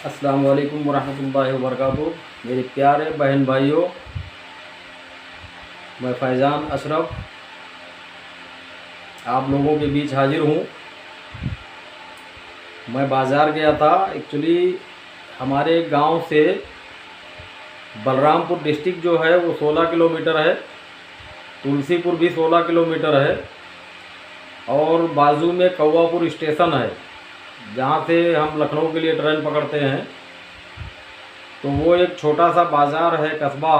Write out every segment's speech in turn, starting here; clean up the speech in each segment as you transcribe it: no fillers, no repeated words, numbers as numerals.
अस्सलाम वालेकुम वरहमतुल्लाहि वबरकातुहू। मेरे प्यारे बहन भाइयों, मैं फैज़ान अशरफ आप लोगों के बीच हाजिर हूँ। मैं बाज़ार गया था। एक्चुअली हमारे गांव से बलरामपुर डिस्ट्रिक्ट जो है वो 16 किलोमीटर है, तुलसीपुर भी 16 किलोमीटर है और बाजू में कौवापुर स्टेशन है जहाँ से हम लखनऊ के लिए ट्रेन पकड़ते हैं। तो वो एक छोटा सा बाज़ार है, कस्बा।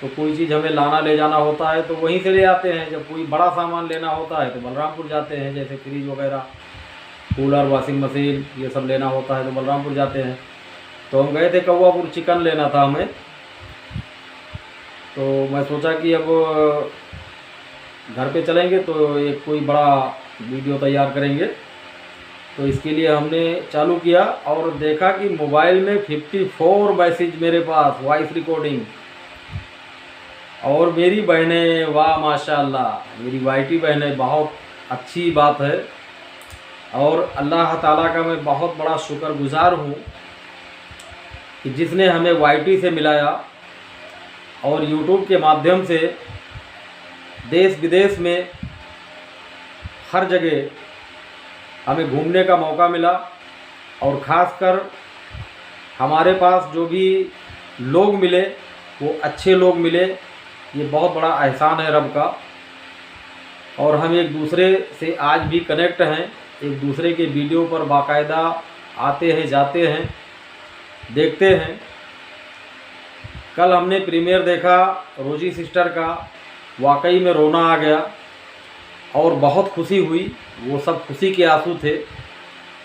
तो कोई चीज़ हमें लाना ले जाना होता है तो वहीं से ले आते हैं। जब कोई बड़ा सामान लेना होता है तो बलरामपुर जाते हैं, जैसे फ्रिज वगैरह, कूलर, वॉशिंग मशीन, ये सब लेना होता है तो बलरामपुर जाते हैं। तो हम गए थे कौवापुर, चिकन लेना था हमें। तो मैं सोचा कि अब घर पे चलेंगे तो एक कोई बड़ा वीडियो तैयार करेंगे। तो इसके लिए हमने चालू किया और देखा कि मोबाइल में 54 मैसेज मेरे पास, वॉइस रिकॉर्डिंग। और मेरी बहनें, वाह माशाअल्लाह, मेरी वाइटी बहनें, बहुत अच्छी बात है। और अल्लाह ताला का मैं बहुत बड़ा शुक्रगुजार हूँ कि जिसने हमें वाइटी से मिलाया और यूट्यूब के माध्यम से देश विदेश में हर जगह हमें घूमने का मौका मिला। और ख़ासकर हमारे पास जो भी लोग मिले वो अच्छे लोग मिले, ये बहुत बड़ा एहसान है रब का। और हम एक दूसरे से आज भी कनेक्ट हैं, एक दूसरे के वीडियो पर बाकायदा आते हैं, जाते हैं, देखते हैं। कल हमने प्रीमियर देखा रोजी सिस्टर का, वाकई में रोना आ गया और बहुत खुशी हुई। वो सब खुशी के आंसू थे,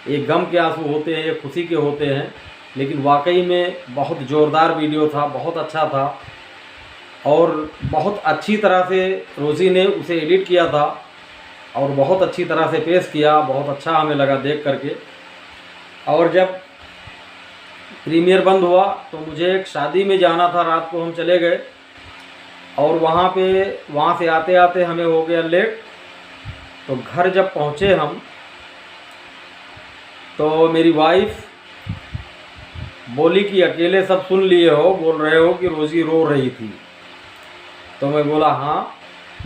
एक गम के आंसू होते हैं, एक खुशी के होते हैं। लेकिन वाकई में बहुत ज़ोरदार वीडियो था, बहुत अच्छा था और बहुत अच्छी तरह से रोज़ी ने उसे एडिट किया था और बहुत अच्छी तरह से पेश किया। बहुत अच्छा हमें लगा देख करके। और जब प्रीमियर बंद हुआ तो मुझे एक शादी में जाना था, रात को हम चले गए और वहाँ से आते आते हमें हो गया लेट। तो घर जब पहुँचे हम तो मेरी वाइफ बोली कि अकेले सब सुन लिए हो, बोल रहे हो कि रोज़ी रो रही थी। तो मैं बोला हाँ।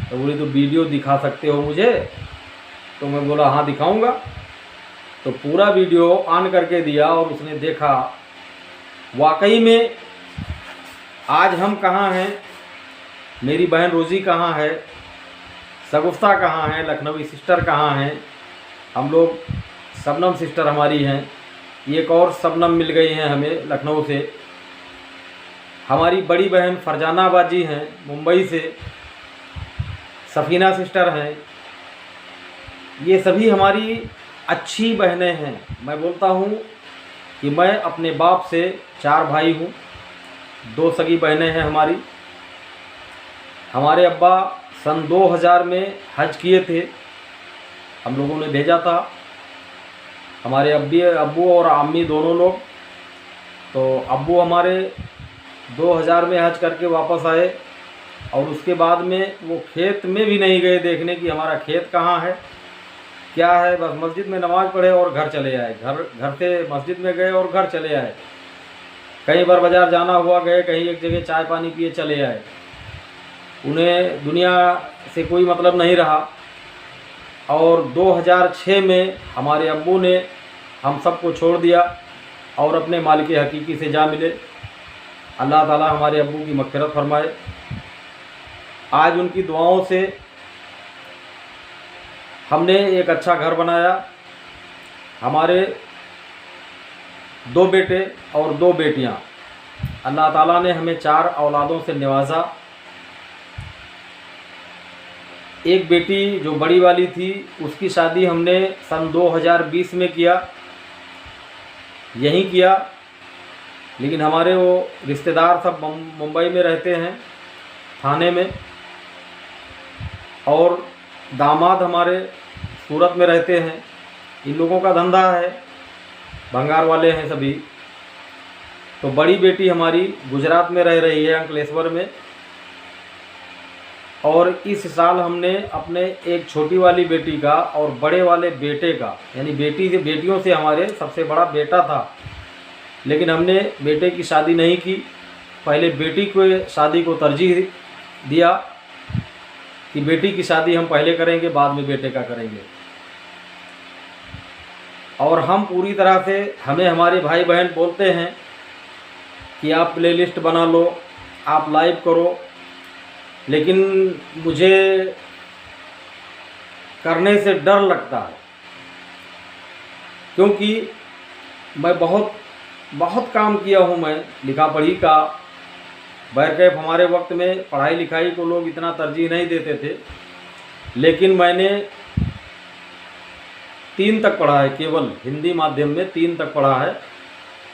तो बोली तो वीडियो दिखा सकते हो मुझे? तो मैं बोला हाँ दिखाऊंगा। तो पूरा वीडियो ऑन करके दिया और उसने देखा। वाकई में आज हम कहाँ हैं, मेरी बहन रोज़ी कहाँ है, शगुफ्ता कहाँ है, लखनवी सिस्टर कहाँ हैं, हम लोग, शबनम सिस्टर हमारी हैं, एक और शबनम मिल गई हैं हमें लखनऊ से। हमारी बड़ी बहन फरजाना बाजी हैं मुंबई से, सफ़ीना सिस्टर हैं। ये सभी हमारी अच्छी बहनें हैं। मैं बोलता हूँ कि मैं अपने बाप से 4 भाई हूँ, 2 सगी बहनें हैं हमारी। हमारे अब्बा सन 2000 में हज किए थे, हम लोगों ने भेजा था, हमारे अब्बू और अम्मी दोनों लोग। तो अब्बू हमारे 2000 में हज करके वापस आए और उसके बाद में वो खेत में भी नहीं गए देखने कि हमारा खेत कहाँ है, क्या है। बस मस्जिद में नमाज़ पढ़े और घर चले आए। घर से मस्जिद में गए और घर चले आए। कहीं बार बाज़ार जाना हुआ गए, कहीं एक जगह चाय पानी पिए चले आए। उन्हें दुनिया से कोई मतलब नहीं रहा। और 2006 में हमारे अब्बू ने हम सबको छोड़ दिया और अपने मालिक हकीकी से जा मिले। अल्लाह ताला हमारे अब्बू की मग़फ़िरत फरमाए। आज उनकी दुआओं से हमने एक अच्छा घर बनाया। हमारे 2 बेटे और 2 बेटियां, अल्लाह ताला ने हमें 4 औलादों से नवाजा। एक बेटी जो बड़ी वाली थी उसकी शादी हमने सन 2020 में किया, यहीं किया। लेकिन हमारे वो रिश्तेदार सब मुंबई में रहते हैं, थाने में। और दामाद हमारे सूरत में रहते हैं। इन लोगों का धंधा है, भंगार वाले हैं सभी। तो बड़ी बेटी हमारी गुजरात में रह रही है, अंकलेश्वर में। और इस साल हमने अपने एक छोटी वाली बेटी का और बड़े वाले बेटे का, यानी बेटियों से हमारे सबसे बड़ा बेटा था, लेकिन हमने बेटे की शादी नहीं की, पहले बेटी को शादी को तरजीह दिया कि बेटी की शादी हम पहले करेंगे, बाद में बेटे का करेंगे। और हम पूरी तरह से, हमें हमारे भाई बहन बोलते हैं कि आप प्लेलिस्ट बना लो, आप लाइव करो, लेकिन मुझे करने से डर लगता है, क्योंकि मैं बहुत काम किया हूँ। मैं लिखा पढ़ी का, बहरकैफ हमारे वक्त में पढ़ाई लिखाई को लोग इतना तरजीह नहीं देते थे, लेकिन मैंने 3 तक पढ़ा है, केवल हिंदी माध्यम में 3 तक पढ़ा है,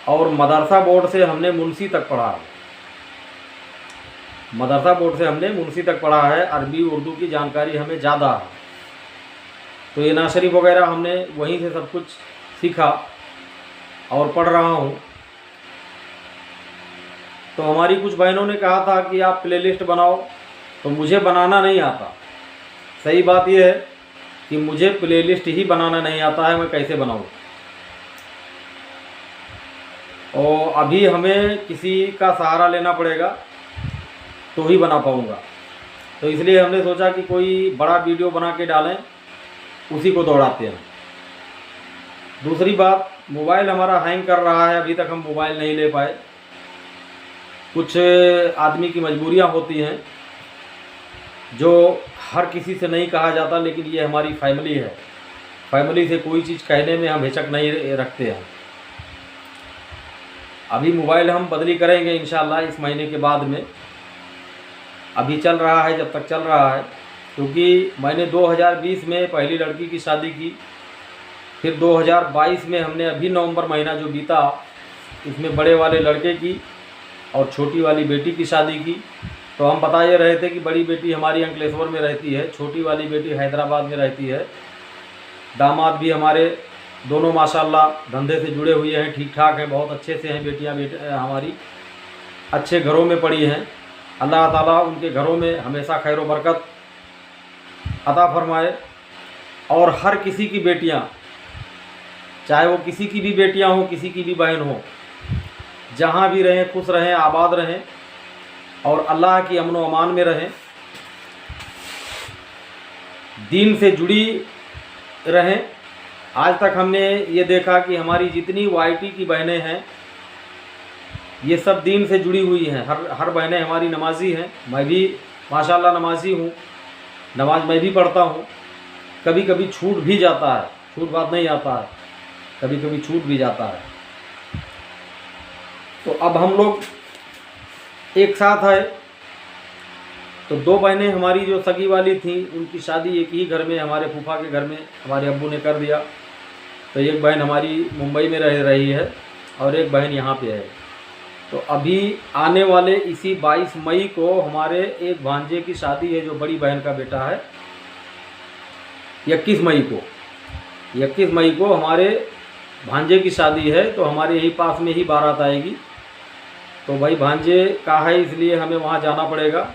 और मदरसा बोर्ड से हमने मुंशी तक पढ़ा है। मदरसा बोर्ड से हमने मुंशी तक पढ़ा है। अरबी उर्दू की जानकारी हमें ज़्यादा है, तो ये ना शरीफ वगैरह हमने वहीं से सब कुछ सीखा और पढ़ रहा हूँ। तो हमारी कुछ बहनों ने कहा था कि आप प्लेलिस्ट बनाओ, तो मुझे बनाना नहीं आता। सही बात यह है कि मुझे प्लेलिस्ट ही बनाना नहीं आता है, मैं कैसे बनाऊँ। और अभी हमें किसी का सहारा लेना पड़ेगा तो ही बना पाऊँगा। तो इसलिए हमने सोचा कि कोई बड़ा वीडियो बना के डालें, उसी को दौड़ाते हैं। दूसरी बात, मोबाइल हमारा हैंग कर रहा है, अभी तक हम मोबाइल नहीं ले पाए। कुछ आदमी की मजबूरियां होती हैं जो हर किसी से नहीं कहा जाता, लेकिन ये हमारी फैमिली है। फैमिली से कोई चीज़ कहने में हम हिचक नहीं रखते हैं। अभी मोबाइल हम बदली करेंगे इंशाल्लाह इस महीने के बाद में। अभी चल रहा है, जब तक चल रहा है, क्योंकि मैंने 2020 में पहली लड़की की शादी की, फिर 2022 में हमने अभी नवंबर महीना जो बीता, इसमें बड़े वाले लड़के की और छोटी वाली बेटी की शादी की। तो हम बता ये रहे थे कि बड़ी बेटी हमारी अंकलेश्वर में रहती है, छोटी वाली बेटी हैदराबाद में रहती है। दामाद भी हमारे दोनों माशाल्लाह धंधे से जुड़े हुए हैं, ठीक ठाक हैं, बहुत अच्छे से हैं। बेटियां हमारी अच्छे घरों में पड़ी हैं। अल्लाह ताला उनके घरों में हमेशा खैर व बरकत अता फरमाए। और हर किसी की बेटियां, चाहे वो किसी की भी बेटियां हों, किसी की भी बहन हो, जहाँ भी रहें खुश रहें, आबाद रहें और अल्लाह की अमन व अमान में रहें, दीन से जुड़ी रहें। आज तक हमने ये देखा कि हमारी जितनी वाईटी की बहनें हैं, ये सब दीन से जुड़ी हुई हैं। हर बहनें हमारी नमाजी हैं। मैं भी माशाल्लाह नमाजी हूँ, नमाज मैं भी पढ़ता हूँ। कभी कभी छूट भी जाता है, छूट बात नहीं आता है, कभी कभी छूट भी जाता है। तो अब हम लोग एक साथ है। तो 2 बहनें हमारी जो सगी वाली थी, उनकी शादी एक ही घर में, हमारे फूफा के घर में हमारे अब्बू ने कर दिया। तो एक बहन हमारी मुंबई में रह रही है और एक बहन यहाँ पे है। तो अभी आने वाले इसी 22 मई को हमारे एक भांजे की शादी है, जो बड़ी बहन का बेटा है। 21 मई को हमारे भांजे की शादी है। तो हमारे यही पास में ही बारात आएगी। तो भाई भांजे का है, इसलिए हमें वहाँ जाना पड़ेगा।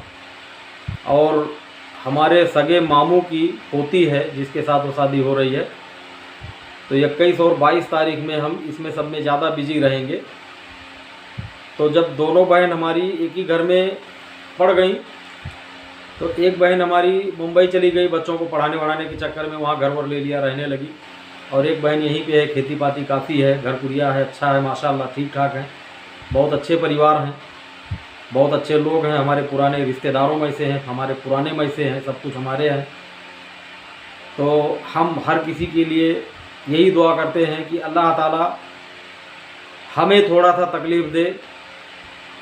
और हमारे सगे मामू की पोती है जिसके साथ वो शादी हो रही है। तो 21 और 22 तारीख में हम इसमें सब में ज़्यादा बिजी रहेंगे। तो जब दोनों बहन हमारी एक ही घर में पड़ गई, तो एक बहन हमारी मुंबई चली गई, बच्चों को पढ़ाने वढ़ाने के चक्कर में वहाँ घर वर ले लिया, रहने लगी। और एक बहन यहीं पे है, खेती बाती काफ़ी है, घर पुरिया है, अच्छा है माशाल्लाह, ठीक ठाक है, बहुत अच्छे परिवार हैं, बहुत अच्छे लोग हैं, हमारे पुराने रिश्तेदारों में से हैं, हमारे पुराने में से हैं, सब कुछ हमारे हैं। तो हम हर किसी के लिए यही दुआ करते हैं कि अल्लाह ताला हमें थोड़ा सा तकलीफ़ दे,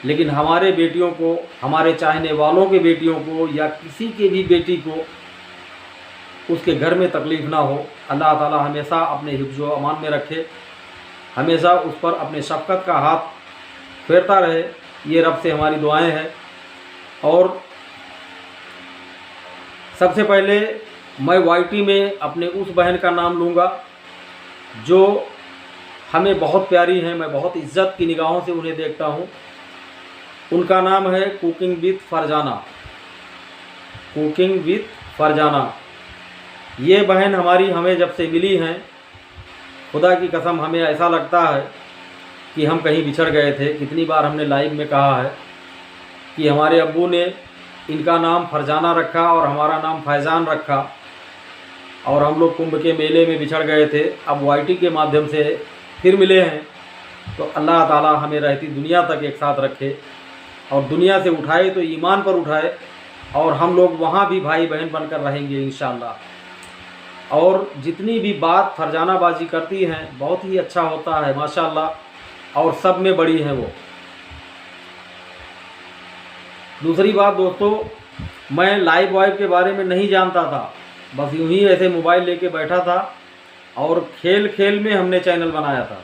लेकिन हमारे बेटियों को, हमारे चाहने वालों के बेटियों को या किसी के भी बेटी को उसके घर में तकलीफ़ ना हो। अल्लाह ताला हमेशा अपने हिफ्ज़ व अमान में रखे, हमेशा उस पर अपने शफ़क़त का हाथ फेरता रहे। ये रब से हमारी दुआएं हैं। और सबसे पहले मैं वाईटी में अपने उस बहन का नाम लूँगा जो हमें बहुत प्यारी हैं, मैं बहुत इज़्ज़त की निगाहों से उन्हें देखता हूँ। उनका नाम है cooking with Farzana. Cooking with Farzana. ये बहन हमारी हमें जब से मिली हैं, खुदा की कसम हमें ऐसा लगता है कि हम कहीं बिछड़ गए थे। कितनी बार हमने लाइव में कहा है कि हमारे अब्बू ने इनका नाम फरजाना रखा और हमारा नाम फैज़ान रखा, और हम लोग कुंभ के मेले में बिछड़ गए थे। अब वाईटी के माध्यम से फिर मिले हैं, तो अल्लाह ताला हमें रहती दुनिया तक एक साथ रखे और दुनिया से उठाए तो ईमान पर उठाए, और हम लोग वहाँ भी भाई बहन बनकर रहेंगे इंशाअल्लाह। और जितनी भी बात फरजानाबाजी करती हैं बहुत ही अच्छा होता है माशाअल्लाह, और सब में बड़ी हैं वो। दूसरी बात दोस्तों, मैं लाइव वाइव के बारे में नहीं जानता था, बस यूं ही ऐसे मोबाइल लेके बैठा था और खेल खेल में हमने चैनल बनाया था।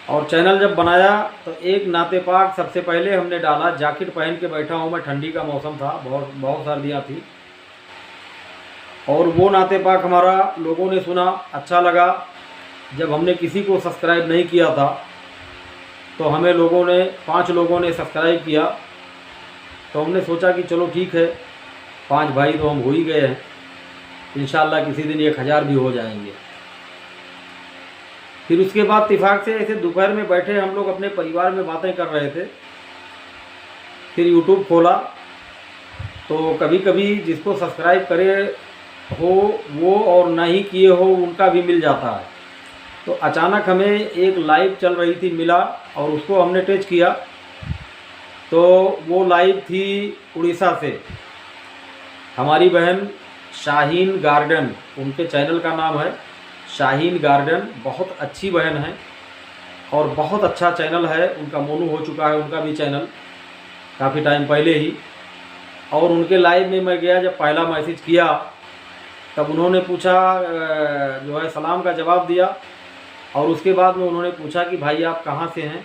और चैनल जब बनाया तो एक नाते पाक सबसे पहले हमने डाला, जैकेट पहन के बैठा हूँ मैं, ठंडी का मौसम था, बहुत सर्दियाँ थी, और वो नाते पाक हमारा लोगों ने सुना, अच्छा लगा। जब हमने किसी को सब्सक्राइब नहीं किया था तो हमें लोगों ने 5 लोगों ने सब्सक्राइब किया, तो हमने सोचा कि चलो ठीक है, 5 भाई तो हम हो ही गए हैं, इंशाअल्लाह किसी दिन 1000 भी हो जाएंगे। फिर उसके बाद इत्तेफाक से ऐसे दोपहर में बैठे हम लोग अपने परिवार में बातें कर रहे थे, फिर यूट्यूब खोला, तो कभी कभी जिसको सब्सक्राइब करे हो वो और नहीं किए हो उनका भी मिल जाता है। तो अचानक हमें एक लाइव चल रही थी मिला, और उसको हमने टच किया, तो वो लाइव थी उड़ीसा से, हमारी बहन शाहीन गार्डन, उनके चैनल का नाम है शाहीन गार्डन। बहुत अच्छी बहन है और बहुत अच्छा चैनल है उनका, मोनू हो चुका है उनका भी चैनल काफ़ी टाइम पहले ही। और उनके लाइव में मैं गया, जब पहला मैसेज किया तब उन्होंने पूछा, जो है सलाम का जवाब दिया, और उसके बाद में उन्होंने पूछा कि भाई आप कहाँ से हैं।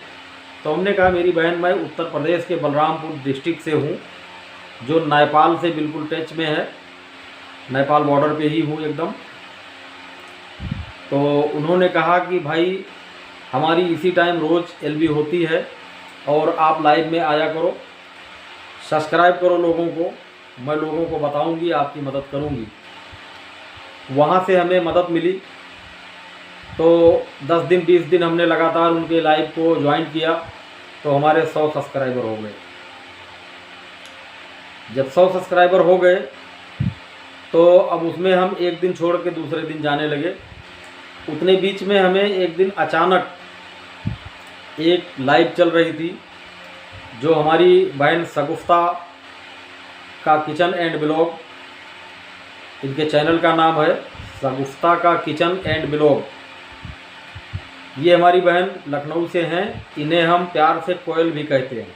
तो हमने कहा मेरी बहन मैं उत्तर प्रदेश के बलरामपुर डिस्ट्रिक्ट से हूँ, जो नेपाल से बिल्कुल टच में है, नेपाल बॉर्डर पे ही हूँ एकदम। तो उन्होंने कहा कि भाई हमारी इसी टाइम रोज़ एलबी होती है और आप लाइव में आया करो, सब्सक्राइब करो लोगों को, मैं लोगों को बताऊंगी, आपकी मदद करूंगी। वहाँ से हमें मदद मिली, तो 10 दिन 20 दिन हमने लगातार उनके लाइव को ज्वाइन किया, तो हमारे 100 सब्सक्राइबर हो गए। जब 100 सब्सक्राइबर हो गए तो अब उसमें हम एक दिन छोड़ के दूसरे दिन जाने लगे। उतने बीच में हमें एक दिन अचानक एक लाइव चल रही थी, जो हमारी बहन शगुफ्ता का किचन एंड ब्लॉग, इनके चैनल का नाम है शगुफ्ता का किचन एंड ब्लॉग। ये हमारी बहन लखनऊ से हैं, इन्हें हम प्यार से कोयल भी कहते हैं,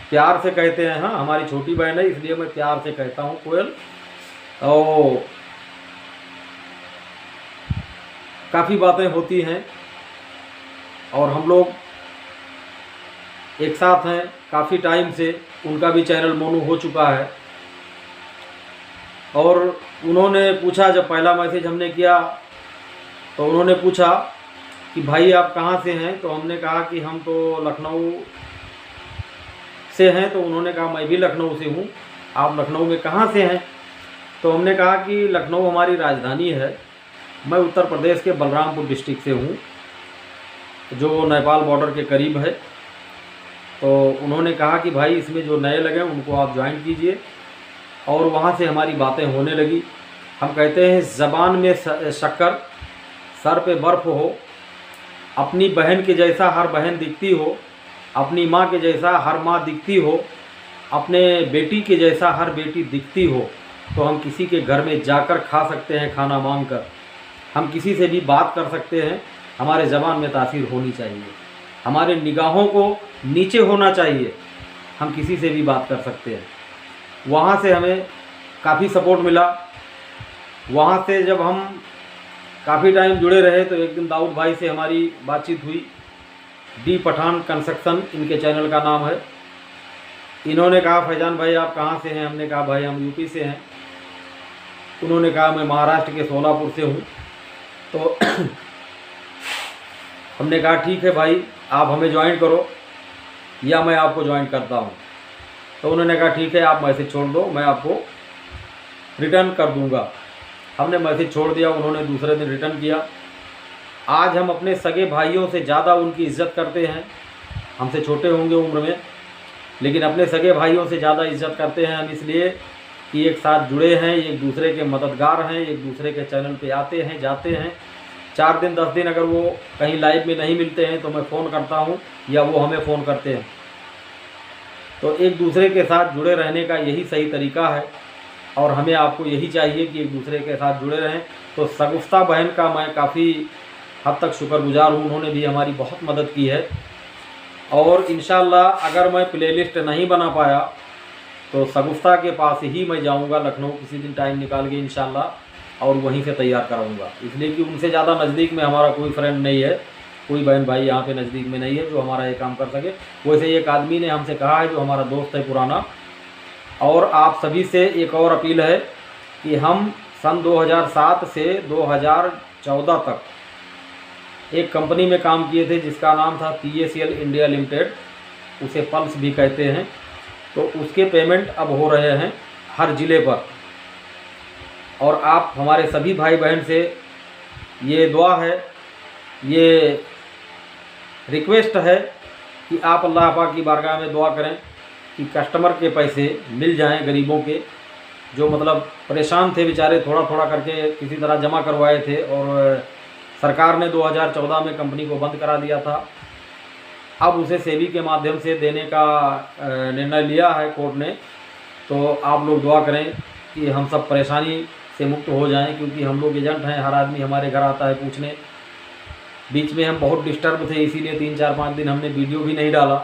प्यार से कहते हैं। हाँ, हमारी छोटी बहन है इसलिए मैं प्यार से कहता हूँ कोयल। और काफ़ी बातें होती हैं और हम लोग एक साथ हैं काफ़ी टाइम से। उनका भी चैनल मोनू हो चुका है। और उन्होंने पूछा, जब पहला मैसेज हमने किया तो उन्होंने पूछा कि भाई आप कहाँ से हैं। तो हमने कहा कि हम तो लखनऊ से हैं। तो उन्होंने कहा मैं भी लखनऊ से हूँ, आप लखनऊ में कहाँ से हैं। तो हमने कहा कि लखनऊ हमारी राजधानी है, मैं उत्तर प्रदेश के बलरामपुर डिस्ट्रिक्ट से हूँ, जो नेपाल बॉर्डर के करीब है। तो उन्होंने कहा कि भाई इसमें जो नए लगे उनको आप ज्वाइन कीजिए। और वहाँ से हमारी बातें होने लगी। हम कहते हैं ज़बान में शक्कर, सर पे बर्फ़ हो, अपनी बहन के जैसा हर बहन दिखती हो, अपनी माँ के जैसा हर माँ दिखती हो, अपने बेटी के जैसा हर बेटी दिखती हो, तो हम किसी के घर में जाकर खा सकते हैं खाना मांग कर, हम किसी से भी बात कर सकते हैं। हमारे ज़बान में तासीर होनी चाहिए, हमारे निगाहों को नीचे होना चाहिए, हम किसी से भी बात कर सकते हैं। वहाँ से हमें काफ़ी सपोर्ट मिला। वहाँ से जब हम काफ़ी टाइम जुड़े रहे तो एक दिन दाऊद भाई से हमारी बातचीत हुई। डी पठान कंस्ट्रक्शन इनके चैनल का नाम है। इन्होंने कहा फैजान भाई आप कहाँ से हैं। हमने कहा भाई हम यूपी से हैं। उन्होंने कहा मैं महाराष्ट्र के सोलापुर से हूँ। तो हमने कहा ठीक है भाई, आप हमें ज्वाइन करो या मैं आपको ज्वाइन करता हूँ। तो उन्होंने कहा ठीक है, आप मैसेज छोड़ दो, मैं आपको रिटर्न कर दूँगा। हमने मैसेज छोड़ दिया, उन्होंने दूसरे दिन रिटर्न किया। आज हम अपने सगे भाइयों से ज़्यादा उनकी इज़्ज़त करते हैं। हमसे छोटे होंगे उम्र में, लेकिन अपने सगे भाइयों से ज़्यादा इज़्ज़त करते हैं हम, इसलिए कि एक साथ जुड़े हैं, एक दूसरे के मददगार हैं, एक दूसरे के चैनल पे आते हैं जाते हैं। 4 दिन 10 दिन अगर वो कहीं लाइव में नहीं मिलते हैं तो मैं फ़ोन करता हूँ या वो हमें फ़ोन करते हैं। तो एक दूसरे के साथ जुड़े रहने का यही सही तरीका है और हमें आपको यही चाहिए कि एक दूसरे के साथ जुड़े रहें। तो शगुफ्ता बहन का मैं काफ़ी हद तक शुक्रगुजार हूँ, उन्होंने भी हमारी बहुत मदद की है। और इंशाअल्लाह अगर मैं प्लेलिस्ट नहीं बना पाया तो शगुफ्ता के पास ही मैं जाऊँगा लखनऊ किसी दिन टाइम निकाल के इंशाअल्लाह, और वहीं से तैयार कराऊँगा। इसलिए कि उनसे ज़्यादा नज़दीक में हमारा कोई फ्रेंड नहीं है, कोई बहन भाई यहाँ पे नज़दीक में नहीं है जो हमारा ये काम कर सके। वैसे एक आदमी ने हमसे कहा है जो हमारा दोस्त है पुराना। और आप सभी से एक और अपील है कि हम सन 2007 से 2014 तक एक कंपनी में काम किए थे जिसका नाम था PACL इंडिया लिमिटेड, उसे पल्स भी कहते हैं। तो उसके पेमेंट अब हो रहे हैं हर ज़िले पर। और आप हमारे सभी भाई बहन से ये दुआ है, ये रिक्वेस्ट है कि आप अल्लाह पाक की बारगाह में दुआ करें कि कस्टमर के पैसे मिल जाएं, गरीबों के जो मतलब परेशान थे बेचारे, थोड़ा थोड़ा करके किसी तरह जमा करवाए थे और सरकार ने 2014 में कंपनी को बंद करा दिया था। अब उसे सेबी के माध्यम से देने का निर्णय लिया है कोर्ट ने। तो आप लोग दुआ करें कि हम सब परेशानी से मुक्त हो जाएं, क्योंकि हम लोग एजेंट हैं, हर आदमी हमारे घर आता है पूछने। बीच में हम बहुत डिस्टर्ब थे, इसीलिए 3-4-5 दिन हमने वीडियो भी नहीं डाला,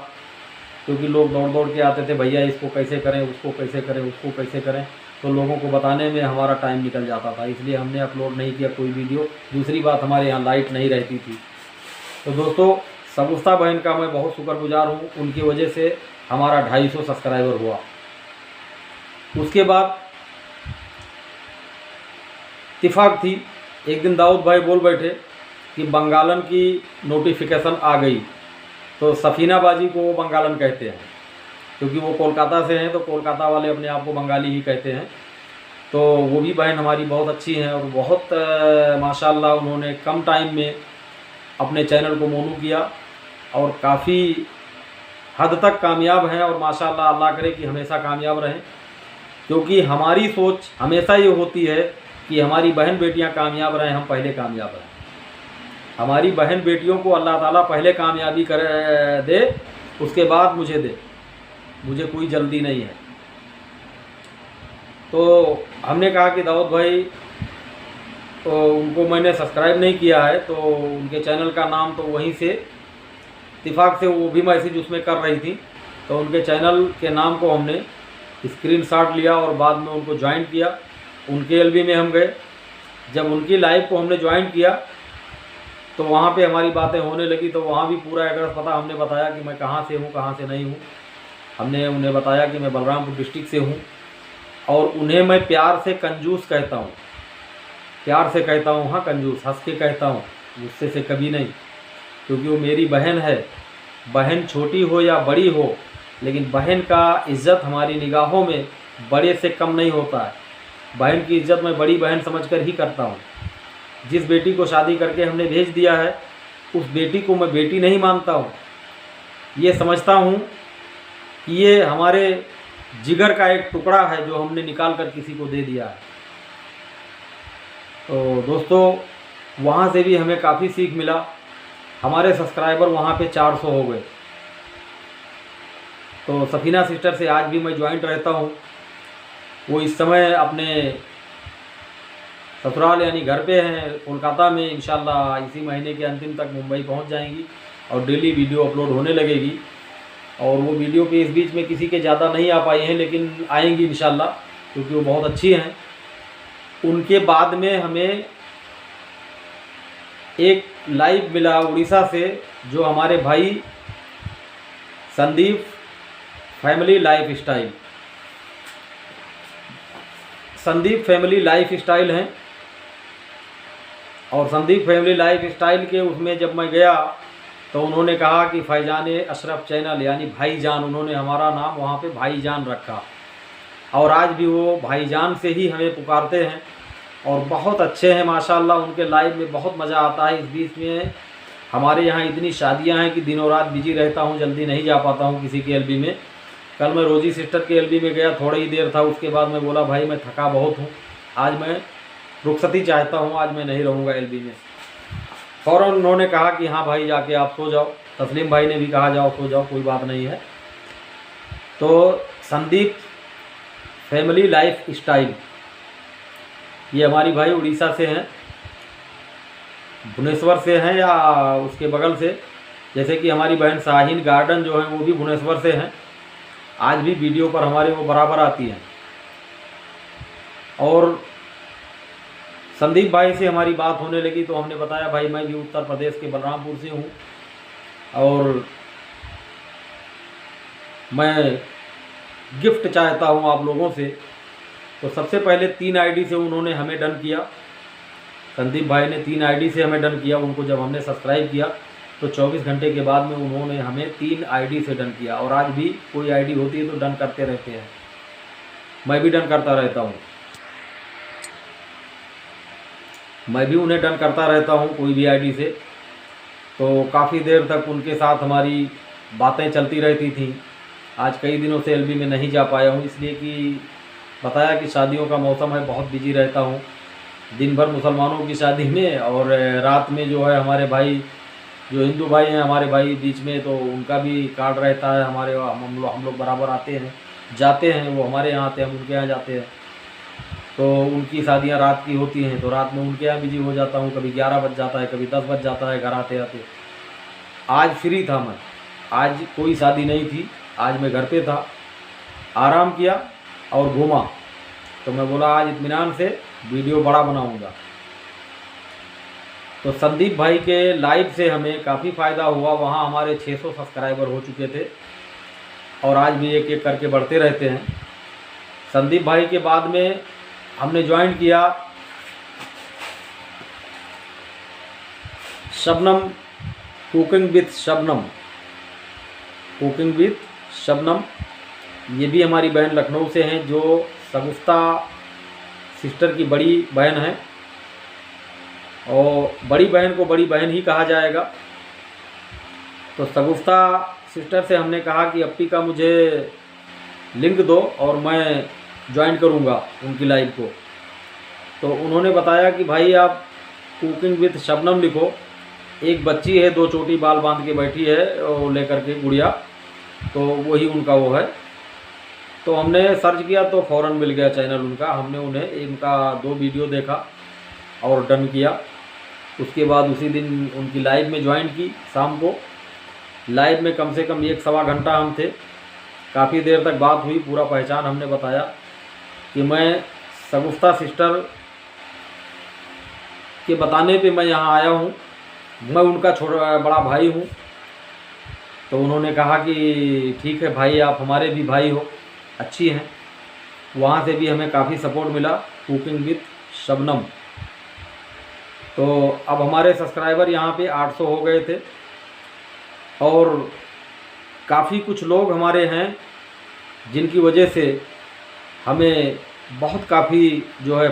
क्योंकि लोग दौड़ दौड़ के आते थे, भैया इसको कैसे करें, उसको कैसे करें, उसको कैसे करें। तो लोगों को बताने में हमारा टाइम निकल जाता था, इसलिए हमने अपलोड नहीं किया कोई वीडियो। दूसरी बात, हमारे यहाँ लाइट नहीं रहती थी। तो दोस्तों, शगुफ्ता बहन का मैं बहुत शुक्रगुजार हूँ, उनकी वजह से हमारा 250 सब्सक्राइबर हुआ। उसके बाद इत्तेफाक थी, एक दिन दाऊद भाई बोल बैठे कि बंगालन की नोटिफिकेशन आ गई। तो सफीना बाजी को वो बंगालन कहते हैं, क्योंकि वो कोलकाता से हैं, तो कोलकाता वाले अपने आप को बंगाली ही कहते हैं। तो वो भी बहन हमारी बहुत अच्छी हैं और बहुत माशाल्लाह उन्होंने कम टाइम में अपने चैनल को मोनू किया और काफ़ी हद तक कामयाब हैं। और माशाल्लाह अल्लाह करे कि हमेशा कामयाब रहें, क्योंकि हमारी सोच हमेशा ये होती है कि हमारी बहन बेटियां कामयाब रहें, हम पहले कामयाब रहें। हमारी बहन बेटियों को अल्लाह ताला पहले कामयाबी कर दे, उसके बाद मुझे दे, मुझे कोई जल्दी नहीं है। तो हमने कहा कि दाऊद भाई, तो उनको मैंने सब्सक्राइब नहीं किया है, तो उनके चैनल का नाम तो वहीं से इत्तेफाक से वो भी मैसेज उसमें कर रही थी, तो उनके चैनल के नाम को हमने स्क्रीनशॉट लिया और बाद में उनको ज्वाइन किया। उनके LB में हम गए, जब उनकी लाइव को हमने ज्वाइन किया तो वहाँ पे हमारी बातें होने लगी। तो वहाँ भी पूरा एड्रेस पता हमने बताया कि मैं कहाँ से हूँ, कहाँ से नहीं हूँ। हमने उन्हें बताया कि मैं बलरामपुर डिस्ट्रिक्ट से हूँ और उन्हें मैं प्यार से कंजूस कहता हूँ, प्यार से कहता हूँ, हाँ कंजूस, हंस के कहता हूँ, गुस्से से कभी नहीं, क्योंकि वो मेरी बहन है। बहन छोटी हो या बड़ी हो, लेकिन बहन का इज़्ज़त हमारी निगाहों में बड़े से कम नहीं होता है। बहन की इज़्ज़त मैं बड़ी बहन समझकर ही करता हूँ। जिस बेटी को शादी करके हमने भेज दिया है, उस बेटी को मैं बेटी नहीं मानता हूँ। ये समझता हूँ कि ये हमारे जिगर का एक टुकड़ा है जो हमने निकाल कर किसी को दे दिया है। तो दोस्तों, वहाँ से भी हमें काफ़ी सीख मिला। हमारे सब्सक्राइबर वहाँ पे 400 हो गए। तो सफीना सिस्टर से आज भी मैं ज्वाइंट रहता हूँ। वो इस समय अपने ससुराल यानी घर पे हैं कोलकाता में। इंशाल्लाह इसी महीने के अंतिम तक मुंबई पहुंच जाएंगी और डेली वीडियो अपलोड होने लगेगी। और वो वीडियो के इस बीच में किसी के ज़्यादा नहीं आ पाई हैं, लेकिन आएंगी इंशाल्लाह, क्योंकि वो बहुत अच्छी हैं। उनके बाद में हमें एक लाइव मिला उड़ीसा से, जो हमारे भाई Sandeep family life style, Sandeep family life style हैं। और संदीप फैमिली लाइफ स्टाइल के उसमें जब मैं गया तो उन्होंने कहा कि फैजान अशरफ चैनल यानी भाईजान, उन्होंने हमारा नाम वहाँ पे भाईजान रखा और आज भी वो भाईजान से ही हमें पुकारते हैं। और बहुत अच्छे हैं माशाल्लाह। उनके लाइव में बहुत मज़ा आता है। इस बीच में हमारे यहाँ इतनी शादियाँ हैं कि दिनों रात बिजी रहता हूँ, जल्दी नहीं जा पाता हूँ किसी के एलबी में। कल मैं रोजी सिस्टर के एलबी में गया, थोड़ी ही देर था, उसके बाद मैं बोला भाई मैं थका बहुत हूँ, आज मैं रुखसती चाहता हूँ, आज मैं नहीं रहूँगा एलबी में। फ़ौरन उन्होंने कहा कि हाँ भाई जाके आप सो जाओ। तस्लीम भाई ने भी कहा जाओ सो जाओ, कोई बात नहीं है। तो संदीप फैमिली लाइफ स्टाइल, ये हमारी भाई उड़ीसा से हैं, भुवनेश्वर से हैं या उसके बगल से। जैसे कि हमारी बहन शाहीन गार्डन जो है वो भी भुवनेश्वर से हैं। आज भी वीडियो पर हमारे वो बराबर आती हैं। और संदीप भाई से हमारी बात होने लगी तो हमने बताया भाई मैं भी उत्तर प्रदेश के बलरामपुर से हूँ और मैं गिफ्ट चाहता हूँ आप लोगों से। तो सबसे पहले 3 आईडी से उन्होंने हमें डन किया। संदीप भाई ने 3 आईडी से हमें डन किया। उनको जब हमने सब्सक्राइब किया तो 24 घंटे के बाद में उन्होंने हमें 3 आईडी से डन किया। और आज भी कोई आईडी होती है तो डन करते रहते हैं, मैं भी डन करता रहता हूँ। मैं भी उन्हें डन करता रहता हूँ कोई भी आईडी से। तो काफ़ी देर तक उनके साथ हमारी बातें चलती रहती थी। आज कई दिनों से एलबी में नहीं जा पाया हूँ, इसलिए कि बताया कि शादियों का मौसम है, बहुत बिजी रहता हूँ। दिन भर मुसलमानों की शादी में और रात में जो है हमारे भाई जो हिंदू भाई हैं हमारे भाई बीच में, तो उनका भी कार्ड रहता है। हमारे हम लोग बराबर आते हैं जाते हैं, वो हमारे यहाँ आते हैं, हम उनके यहाँ जाते हैं। तो उनकी शादियाँ रात की होती हैं तो रात में उनके यहाँ बिजी हो जाता हूँ। कभी 11 बज जाता है, कभी 10 बज जाता है घर आते आते। आज फ्री था मैं, आज कोई शादी नहीं थी, आज मैं घर पे था, आराम किया और घूमा। तो मैं बोला आज इत्मीनान से वीडियो बड़ा बनाऊंगा। तो संदीप भाई के लाइव से हमें काफ़ी फ़ायदा हुआ। वहाँ हमारे 600 सब्सक्राइबर हो चुके थे और आज भी एक एक करके बढ़ते रहते हैं। संदीप भाई के बाद में हमने ज्वाइन किया Shabnam cooking with Shabnam, cooking with Shabnam. ये भी हमारी बहन लखनऊ से हैं, जो सगुफ्ता सिस्टर की बड़ी बहन है और बड़ी बहन को बड़ी बहन ही कहा जाएगा। तो सगुफ्ता सिस्टर से हमने कहा कि अप्पी का मुझे लिंक दो और मैं ज्वाइन करूंगा उनकी लाइव को। तो उन्होंने बताया कि भाई आप कुकिंग विथ शबनम लिखो। एक बच्ची है, 2 चोटी बाल बांध के बैठी है और लेकर के गुड़िया, तो वही उनका वो है। तो हमने सर्च किया तो फ़ौरन मिल गया चैनल उनका। हमने उन्हें इनका 2 वीडियो देखा और डन किया। उसके बाद उसी दिन उनकी लाइव में ज्वाइन की। शाम को लाइव में कम से कम 1 सवा घंटा हम थे, काफ़ी देर तक बात हुई। पूरा पहचान हमने बताया कि मैं सगुफ्ता सिस्टर के बताने पे मैं यहाँ आया हूँ, मैं उनका छोटा बड़ा भाई हूँ। तो उन्होंने कहा कि ठीक है भाई, आप हमारे भी भाई हो, अच्छी हैं। वहाँ से भी हमें काफ़ी सपोर्ट मिला कुकिंग विथ शबनम। तो अब हमारे सब्सक्राइबर यहाँ पे 800 हो गए थे और काफ़ी कुछ लोग हमारे हैं जिनकी वजह से हमें बहुत काफ़ी जो है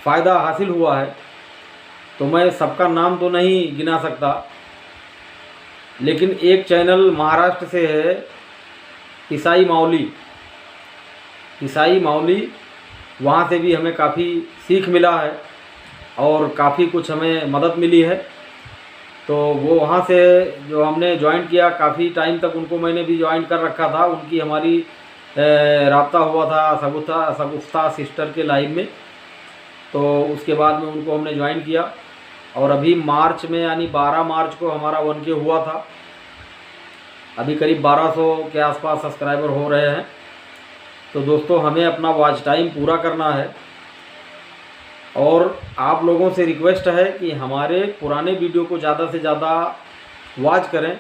फ़ायदा हासिल हुआ है। तो मैं सबका नाम तो नहीं गिना सकता, लेकिन एक चैनल महाराष्ट्र से है ईसाई माउली, ईसाई माउली, वहाँ से भी हमें काफ़ी सीख मिला है और काफ़ी कुछ हमें मदद मिली है। तो वो वहाँ से जो हमने ज्वाइन किया, काफ़ी टाइम तक उनको मैंने भी ज्वाइन कर रखा था। उनकी हमारी राब्ता हुआ था सगुफ्ता सिस्टर के लाइव में। तो उसके बाद में उनको हमने ज्वाइन किया और अभी मार्च में यानी 12 मार्च को हमारा 1K हुआ था। अभी करीब 1200 के आसपास सब्सक्राइबर हो रहे हैं। तो दोस्तों हमें अपना वॉच टाइम पूरा करना है और आप लोगों से रिक्वेस्ट है कि हमारे पुराने वीडियो को ज़्यादा से ज़्यादा वॉच करें,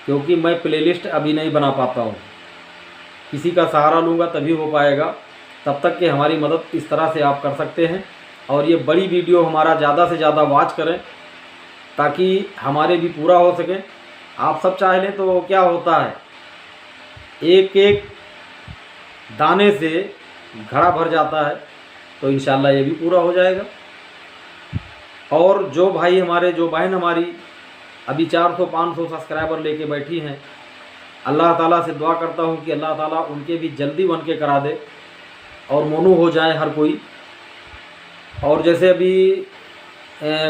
क्योंकि मैं प्लेलिस्ट अभी नहीं बना पाता हूँ। किसी का सहारा लूँगा तभी हो पाएगा। तब तक कि हमारी मदद इस तरह से आप कर सकते हैं और ये बड़ी वीडियो हमारा ज़्यादा से ज़्यादा वॉच करें ताकि हमारे भी पूरा हो सके। आप सब चाह लें तो क्या होता है, एक एक दाने से घड़ा भर जाता है। तो इंशाल्लाह ये भी पूरा हो जाएगा। और जो बहन हमारी अभी 400-500 सब्सक्राइबर लेके बैठी हैं, अल्लाह ताला से दुआ करता हूँ कि अल्लाह ताला उनके भी जल्दी बन के करा दे और मोनू हो जाए हर कोई। और जैसे अभी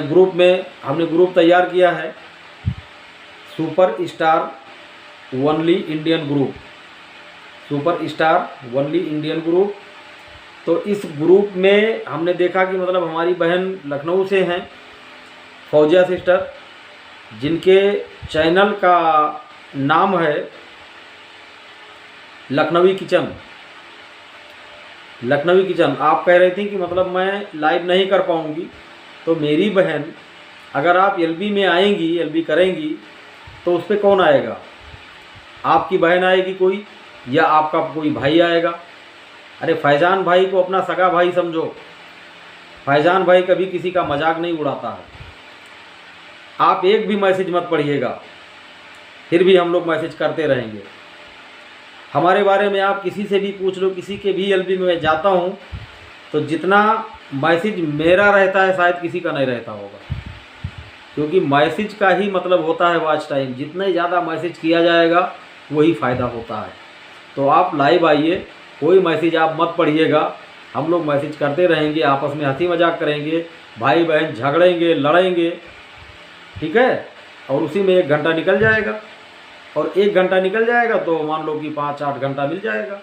ग्रुप में हमने ग्रुप तैयार किया है, super star only Indian group, super star only Indian group. तो इस ग्रुप में हमने देखा कि मतलब हमारी बहन लखनऊ से हैं, फौजिया सिस्टर, जिनके चैनल का नाम है लखनवी किचन। लखनवी किचन आप कह रही थी कि मतलब मैं लाइव नहीं कर पाऊँगी, तो मेरी बहन अगर आप एलबी में आएंगी, एलबी करेंगी, तो उस पर कौन आएगा? आपकी बहन आएगी कोई, या आपका कोई भाई आएगा। अरे फैज़ान भाई को अपना सगा भाई समझो। फैज़ान भाई कभी किसी का मजाक नहीं उड़ाता है। आप एक भी मैसेज मत पढ़िएगा, फिर भी हम लोग मैसेज करते रहेंगे। हमारे बारे में आप किसी से भी पूछ लो, किसी के भी एलबी में मैं जाता हूँ तो जितना मैसेज मेरा रहता है शायद किसी का नहीं रहता होगा, क्योंकि मैसेज का ही मतलब होता है वॉच टाइम। जितना ही ज़्यादा मैसेज किया जाएगा वही फ़ायदा होता है। तो आप लाइव आइए, कोई मैसेज आप मत पढ़िएगा, हम लोग मैसेज करते रहेंगे, आपस में हंसी मजाक करेंगे, भाई बहन झगड़ेंगे, लड़ेंगे, ठीक है। और उसी में 1 घंटा निकल जाएगा, और 1 घंटा निकल जाएगा तो मान लो कि 5-8 घंटा मिल जाएगा।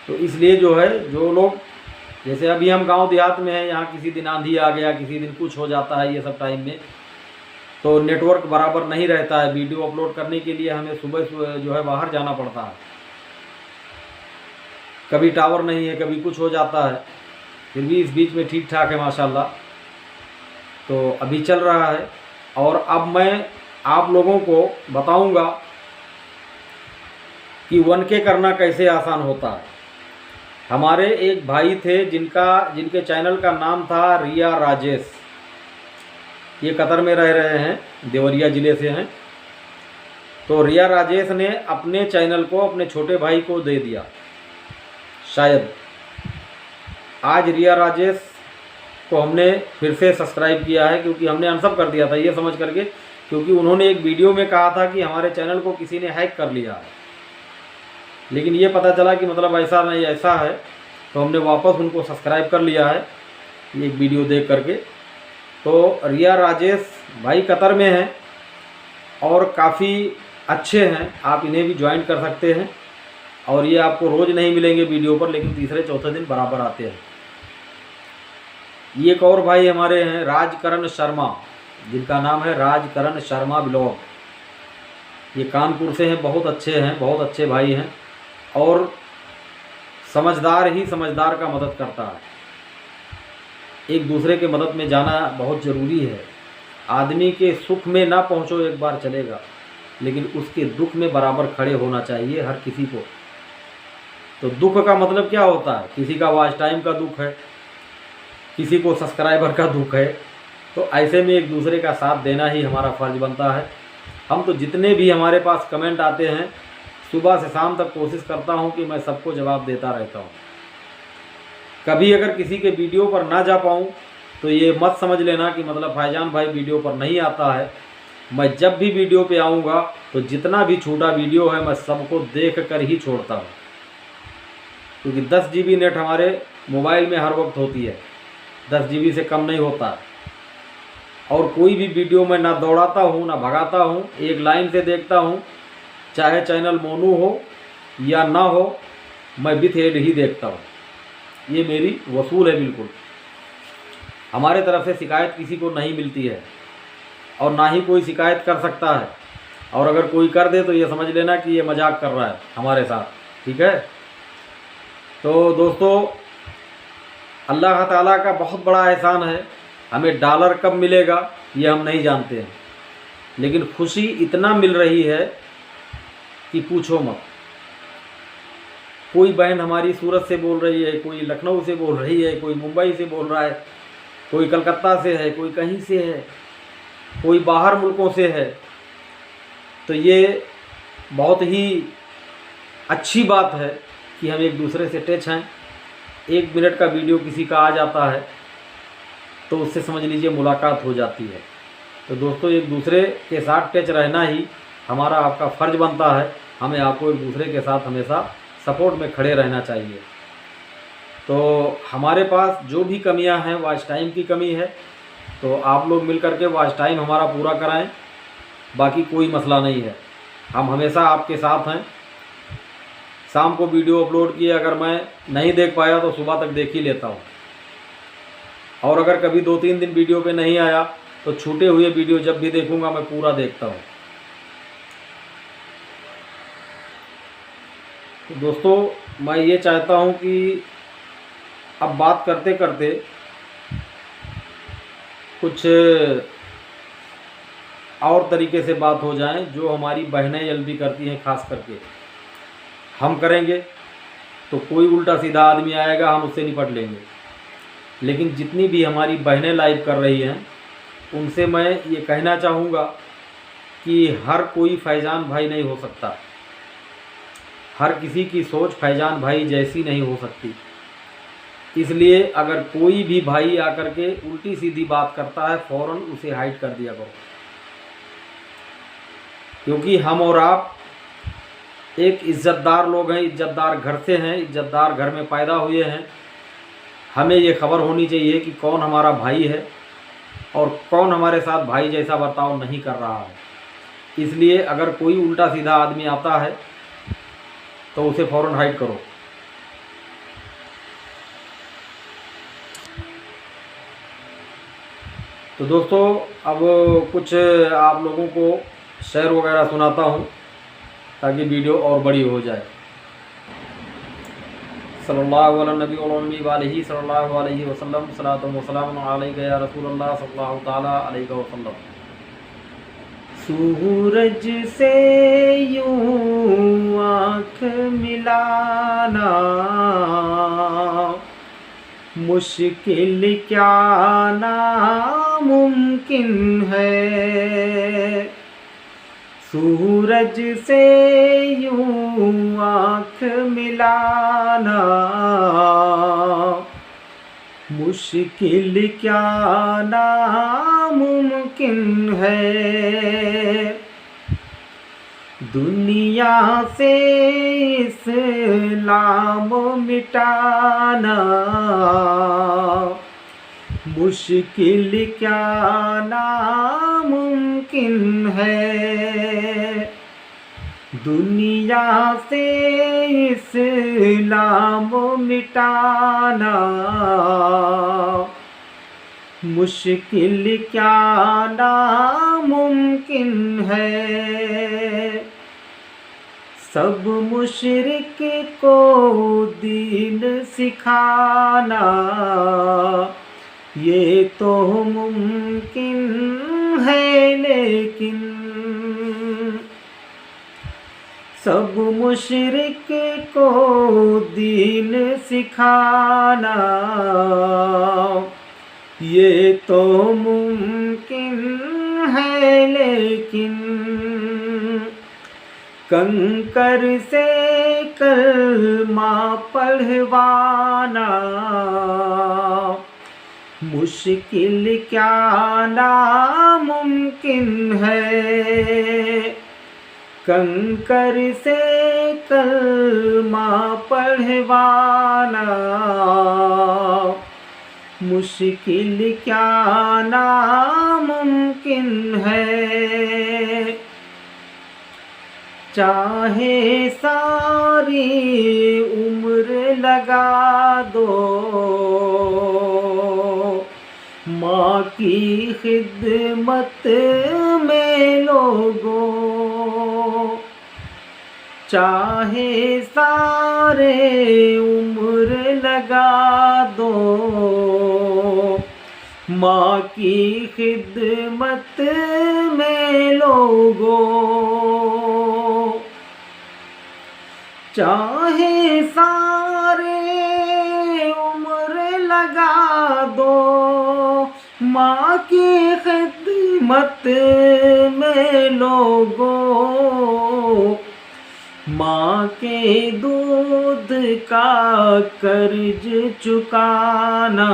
तो इसलिए जो है, जो लोग जैसे अभी हम गांव देहात में हैं, यहाँ किसी दिन आंधी आ गया, किसी दिन कुछ हो जाता है, ये सब टाइम में तो नेटवर्क बराबर नहीं रहता है। वीडियो अपलोड करने के लिए हमें सुबह जो है बाहर जाना पड़ता है, कभी टावर नहीं है, कभी कुछ हो जाता है। फिर भी इस बीच में ठीक ठाक है माशाल्लाह, तो अभी चल रहा है। और अब मैं आप लोगों को बताऊंगा कि 1K करना कैसे आसान होता है। हमारे एक भाई थे जिनके चैनल का नाम था रिया राजेश, ये कतर में रह रहे हैं, देवरिया ज़िले से हैं। तो रिया राजेश ने अपने चैनल को अपने छोटे भाई को दे दिया। शायद आज रिया राजेश को हमने फिर से सब्सक्राइब किया है, क्योंकि हमने अनसब कर दिया था ये समझ करके, क्योंकि उन्होंने एक वीडियो में कहा था कि हमारे चैनल को किसी ने हैक कर लिया है। लेकिन ये पता चला कि मतलब ऐसा नहीं, ऐसा है, तो हमने वापस उनको सब्सक्राइब कर लिया है एक वीडियो देख करके। तो रिया राजेश भाई कतर में हैं और काफ़ी अच्छे हैं, आप इन्हें भी ज्वाइन कर सकते हैं। और ये आपको रोज़ नहीं मिलेंगे वीडियो पर, लेकिन तीसरे-चौथे दिन बराबर आते हैं। ये एक और भाई हमारे हैं राजकरण शर्मा, जिनका नाम है राजकरण शर्मा ब्लॉग। ये कानपुर से हैं, बहुत अच्छे हैं, बहुत अच्छे भाई हैं, और समझदार ही समझदार का मदद करता है। एक दूसरे के मदद में जाना बहुत ज़रूरी है। आदमी के सुख में ना पहुंचो एक बार चलेगा, लेकिन उसके दुख में बराबर खड़े होना चाहिए हर किसी को। तो दुख का मतलब क्या होता है? किसी का वॉच टाइम का दुख है, किसी को सब्सक्राइबर का दुख है, तो ऐसे में एक दूसरे का साथ देना ही हमारा फ़र्ज़ बनता है। हम तो जितने भी हमारे पास कमेंट आते हैं, सुबह से शाम तक कोशिश करता हूं कि मैं सबको जवाब देता रहता हूं। कभी अगर किसी के वीडियो पर ना जा पाऊं तो ये मत समझ लेना कि मतलब फैजान भाई वीडियो पर नहीं आता है। मैं जब भी वीडियो पे आऊँगा तो जितना भी छोटा वीडियो है मैं सबको देख कर ही छोड़ता हूँ, क्योंकि 10 GB नेट हमारे मोबाइल में हर वक्त होती है, 10 GB से कम नहीं होता। और कोई भी वीडियो मैं ना दौड़ाता हूँ ना भगाता हूँ, एक लाइन से देखता हूँ, चाहे चैनल मोनू हो या ना हो, मैं विथ एड ही देखता हूँ। ये मेरी वसूल है बिल्कुल। हमारे तरफ से शिकायत किसी को नहीं मिलती है और ना ही कोई शिकायत कर सकता है, और अगर कोई कर दे तो ये समझ लेना कि ये मजाक कर रहा है हमारे साथ, ठीक है। तो दोस्तों, अल्लाह ताला का बहुत बड़ा एहसान है। हमें डॉलर कब मिलेगा ये हम नहीं जानते हैं, लेकिन खुशी इतना मिल रही है कि पूछो मत। कोई बहन हमारी सूरत से बोल रही है, कोई लखनऊ से बोल रही है, कोई मुंबई से बोल रहा है, कोई कलकत्ता से है, कोई कहीं से है, कोई बाहर मुल्कों से है। तो ये बहुत ही अच्छी बात है कि हम एक दूसरे से टच हैं 1 मिनट का वीडियो किसी का आ जाता है तो उससे समझ लीजिए मुलाकात हो जाती है। तो दोस्तों, एक दूसरे के साथ टच रहना ही हमारा आपका फ़र्ज़ बनता है। हमें आपको एक दूसरे के साथ हमेशा सपोर्ट में खड़े रहना चाहिए। तो हमारे पास जो भी कमियां हैं, वॉच टाइम की कमी है, तो आप लोग मिल करके वॉच टाइम हमारा पूरा कराएं। बाकी कोई मसला नहीं है, हम हमेशा आपके साथ हैं। शाम को वीडियो अपलोड किए, अगर मैं नहीं देख पाया तो सुबह तक देख ही लेता हूँ। और अगर कभी 2-3 दिन वीडियो पे नहीं आया तो छूटे हुए वीडियो जब भी देखूंगा मैं पूरा देखता हूँ। तो दोस्तों, मैं ये चाहता हूँ कि अब बात करते करते कुछ और तरीके से बात हो जाए, जो हमारी बहनें एलबी करती हैं। खास करके हम करेंगे तो कोई उल्टा सीधा आदमी आएगा, हम उससे निपट लेंगे। लेकिन जितनी भी हमारी बहनें लाइव कर रही हैं, उनसे मैं ये कहना चाहूँगा कि हर कोई फैजान भाई नहीं हो सकता। हर किसी की सोच फैजान भाई जैसी नहीं हो सकती। इसलिए अगर कोई भी भाई आकर के उल्टी सीधी बात करता है, फ़ौरन उसे हाइड कर दिया करो। क्योंकि हम और आप एक इज़्ज़तदार लोग हैं, इज़्ज़तदार घर से हैं, इज़्ज़तदार घर में पैदा हुए हैं। हमें ये खबर होनी चाहिए कि कौन हमारा भाई है और कौन हमारे साथ भाई जैसा बर्ताव नहीं कर रहा है। इसलिए अगर कोई उल्टा सीधा आदमी आता है तो उसे फ़ौरन हाइड करो। तो दोस्तों, अब कुछ आप लोगों को शेर वगैरह सुनाता हूँ ताकि वीडियो और बड़ी हो जाए। सल्लल्लाहु अलैहि वसल्लम, सलातो व सलाम अलैका या रसूलल्लाह सल्लल्लाहु तआला अलैहि वसल्लम। सूरज से यूं आँख मिलाना मुश्किल क्या नामुमकिन है। सूरज से यूं आँख मिलाना मुश्किल क्या नामुमकिन है। दुनिया से इस्लाम मिटाना मुश्किल क्या नामुमकिन है। दुनिया से इस्लाम मिटाना मुश्किल क्या नामुमकिन है। सब मुशरिक को दीन सिखाना ये तो मुमकिन है, लेकिन सब मुशरिक को दीन सिखाना ये तो मुमकिन है, लेकिन कंकर से कलमा पढ़वाना मुश्किल क्या नामुमकिन है। कंकर से कलमा पढ़वाना मुश्किल क्या नामुमकिन है। चाहे सारी उम्र लगा दो माँ की खिदमत में लोगों, चाहे सारे उम्र लगा दो माँ की खिदमत में लोगों, चाहे सारे उम्र लगा दो माँ की खिदमत में लोगों, माँ के दूध का कर्ज चुकाना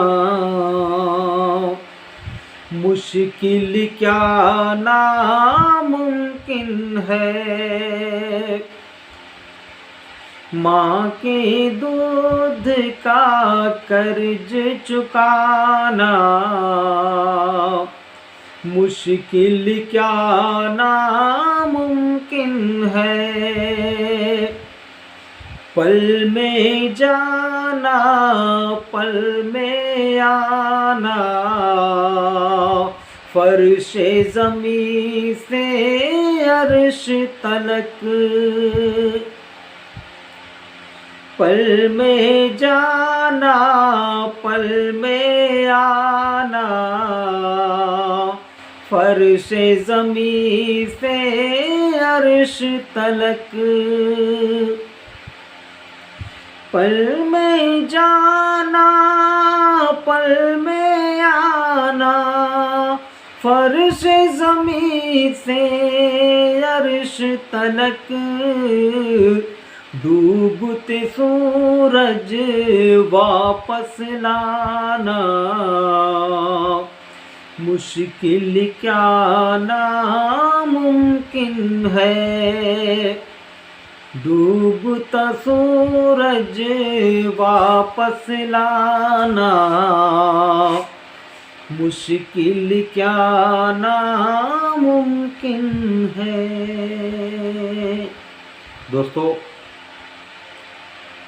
मुश्किल क्या नामुमकिन है। माँ के दूध का कर्ज चुकाना मुश्किल क्या नामुमकिन है। पल में जाना पल में आना फर्शे ज़मीं से अर्श तलक। पल में जाना पल में आना फर्शे ज़मीं से अर्श तलक। पल में जाना पल में आना फर्शे ज़मीं से अर्श तलक। डूबते सूरज वापस लाना मुश्किल क्या नामुमकिन है। डूबता सूरज वापस लाना मुश्किल क्या नामुमकिन है। दोस्तों,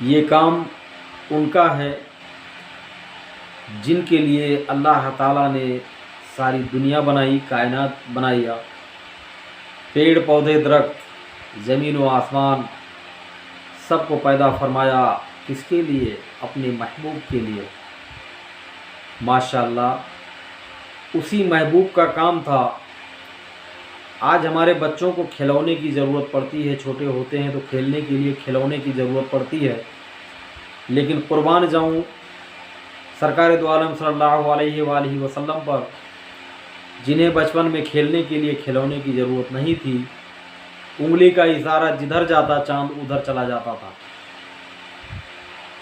ये काम उनका है जिनके लिए अल्लाह ताला ने सारी दुनिया बनाई, कायनात बनाया, पेड़ पौधे दरख्त ज़मीन व आसमान सबको पैदा फरमाया। किसके लिए? अपने महबूब के लिए। माशाअल्लाह, उसी महबूब का काम था। आज हमारे बच्चों को खिलौने की ज़रूरत पड़ती है, छोटे होते हैं तो खेलने के लिए खिलौने की ज़रूरत पड़ती है। लेकिन कुर्बान जाऊं सरकार दो आलम सल्लल्लाहु अलैहि वसल्लम पर, जिन्हें बचपन में खेलने के लिए खिलौने की ज़रूरत नहीं थी। उंगली का इशारा जिधर जाता चांद उधर चला जाता था।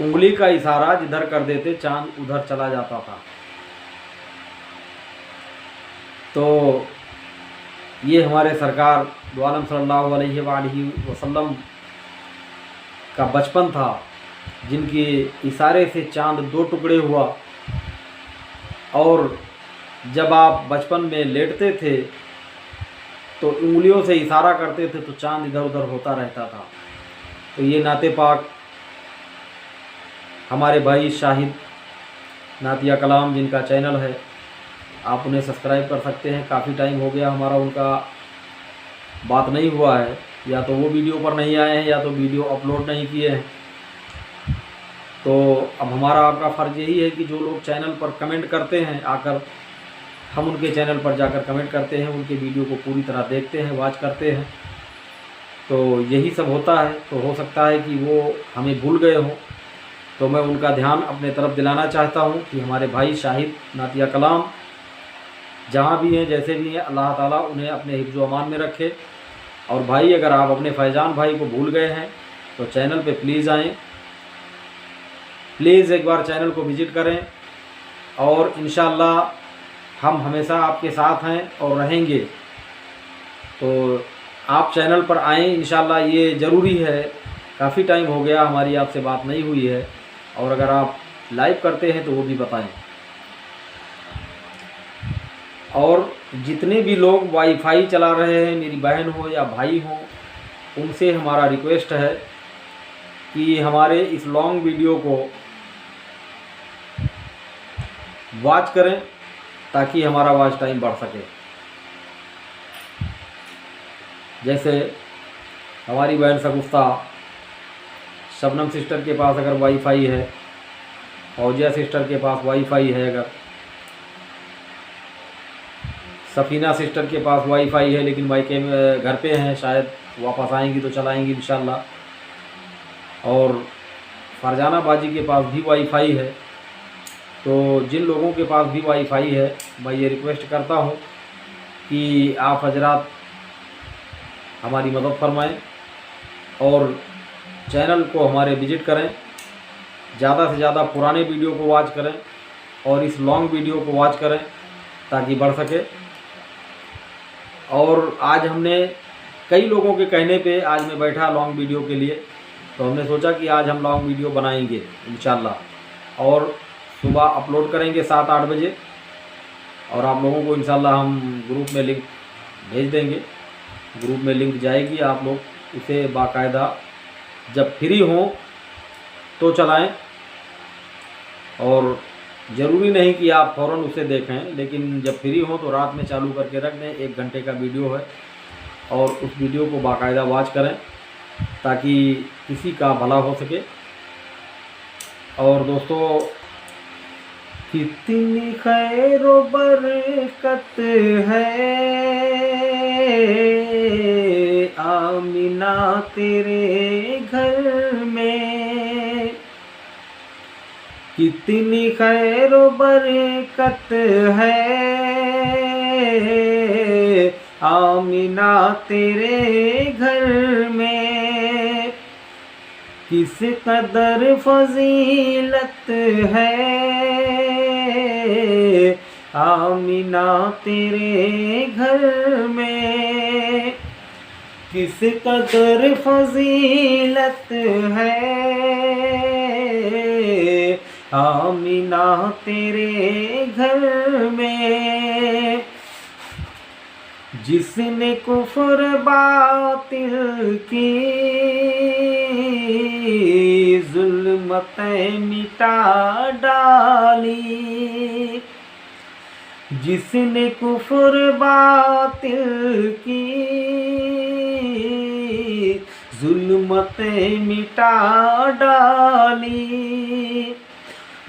उंगली का इशारा जिधर कर देते चांद उधर चला जाता था। तो ये हमारे सरकार दो आलम सल्लल्लाहु अलैहि वसल्लम का बचपन था, जिनके इशारे से चांद दो टुकड़े हुआ। और जब आप बचपन में लेटते थे तो उंगलियों से इशारा करते थे तो चांद इधर उधर होता रहता था। तो ये नाते पाक हमारे भाई शाहिद नातिया कलाम, जिनका चैनल है, आप उन्हें सब्सक्राइब कर सकते हैं। काफ़ी टाइम हो गया हमारा उनका बात नहीं हुआ है, या तो वो वीडियो पर नहीं आए हैं या तो वीडियो अपलोड नहीं किए हैं। तो अब हमारा आपका फ़र्ज़ यही है कि जो लोग चैनल पर कमेंट करते हैं, आकर हम उनके चैनल पर जाकर कमेंट करते हैं, उनके वीडियो को पूरी तरह देखते हैं, वॉच करते हैं। तो यही सब होता है। तो हो सकता है कि वो हमें भूल गए हों, तो मैं उनका ध्यान अपने तरफ दिलाना चाहता हूं कि हमारे भाई शाहिद नातिया कलाम जहां भी हैं, जैसे भी हैं, अल्लाह ताला उन्हें अपने हिफ्ज़ व अमान में रखे। और भाई, अगर आप अपने फैज़ान भाई को भूल गए हैं तो चैनल पे प्लीज़ आएँ, प्लीज़ एक बार चैनल को विज़िट करें। और इंशाअल्लाह हम हमेशा आपके साथ हैं और रहेंगे। तो आप चैनल पर आएँ इंशाअल्लाह, ये ज़रूरी है। काफ़ी टाइम हो गया हमारी आपसे बात नहीं हुई है, और अगर आप लाइव करते हैं तो वो भी बताएं। और जितने भी लोग वाईफाई चला रहे हैं, मेरी बहन हो या भाई हो, उनसे हमारा रिक्वेस्ट है कि हमारे इस लॉन्ग वीडियो को वॉच करें ताकि हमारा वॉच टाइम बढ़ सके। जैसे हमारी बहन सगुफ्ता शबनम सिस्टर के पास अगर वाईफाई है, फौजिया सिस्टर के पास वाईफाई है, अगर सफ़ीना सिस्टर के पास वाईफाई है लेकिन भाई के घर पे हैं, शायद वापस आएंगी तो चलाएंगी इंशाल्लाह। और फरजाना बाजी के पास भी वाईफाई है। तो जिन लोगों के पास भी वाईफाई है, मैं ये रिक्वेस्ट करता हूँ कि आप हजरात हमारी मदद फरमाएं और चैनल को हमारे विजिट करें, ज़्यादा से ज़्यादा पुराने वीडियो को वॉच करें और इस लॉन्ग वीडियो को वॉच करें ताकि बढ़ सके। और आज हमने कई लोगों के कहने पे आज मैं बैठा लॉन्ग वीडियो के लिए, तो हमने सोचा कि आज हम लॉन्ग वीडियो बनाएंगे इंशाल्लाह और सुबह अपलोड करेंगे 7-8 बजे। और आप लोगों को इंशाल्लाह हम ग्रुप में लिंक भेज देंगे, ग्रुप में लिंक जाएगी, आप लोग उसे बाकायदा जब फ्री हों तो चलाएं। और ज़रूरी नहीं कि आप फ़ौरन उसे देखें, लेकिन जब फ्री हों तो रात में चालू करके रख दें। 1 घंटे का वीडियो है और उस वीडियो को बाकायदा वॉच करें ताकि किसी का भला हो सके। और दोस्तों, कितनी खैर व बरकत है आमिना तेरे घर में, कितनी खैर व बरकत है आमिना तेरे घर में, किस कदर फजीलत है आमिना तेरे घर में, किस कदर फजीलत है आमिना तेरे घर में। जिसने कुफ्र बातिल की जुल्मतें मिटा डाली, जिसने कुफ्र बातिल की जुल्मतें मिटा डाली,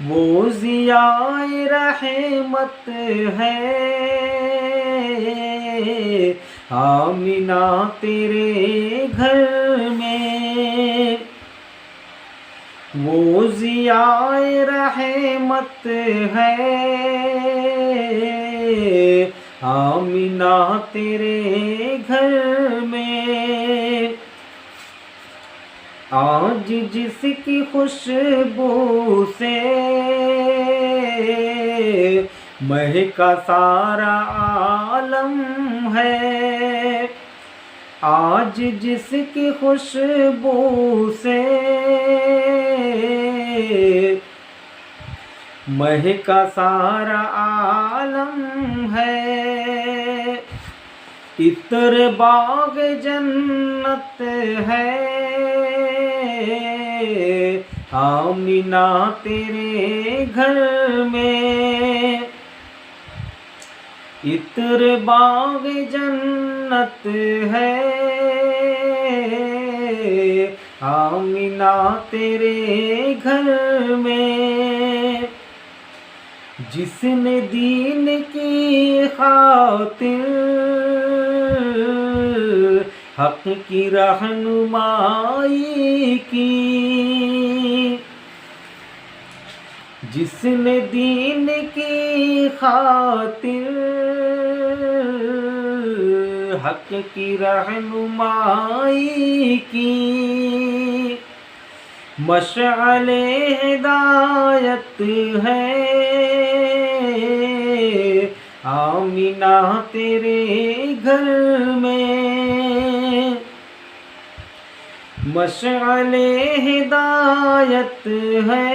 वो ज़ियाए रहमत है आमिना तेरे घर में, वो ज़ियाए रहमत है आमिना तेरे घर में। आज जिसकी खुशबू से महका सारा आलम है, आज जिसकी खुशबू से महका सारा आलम है, इत्र बाग जन्नत है आमिना तेरे घर में, इत्र बाग जन्नत है आमिना तेरे घर में। जिसने दीन की खातिर हक की रहनुमाई की, जिसने दीन की खातिर हक की रहनुमाई की, मशअले हिदायत है आमिना तेरे घर में, मशअले हिदायत है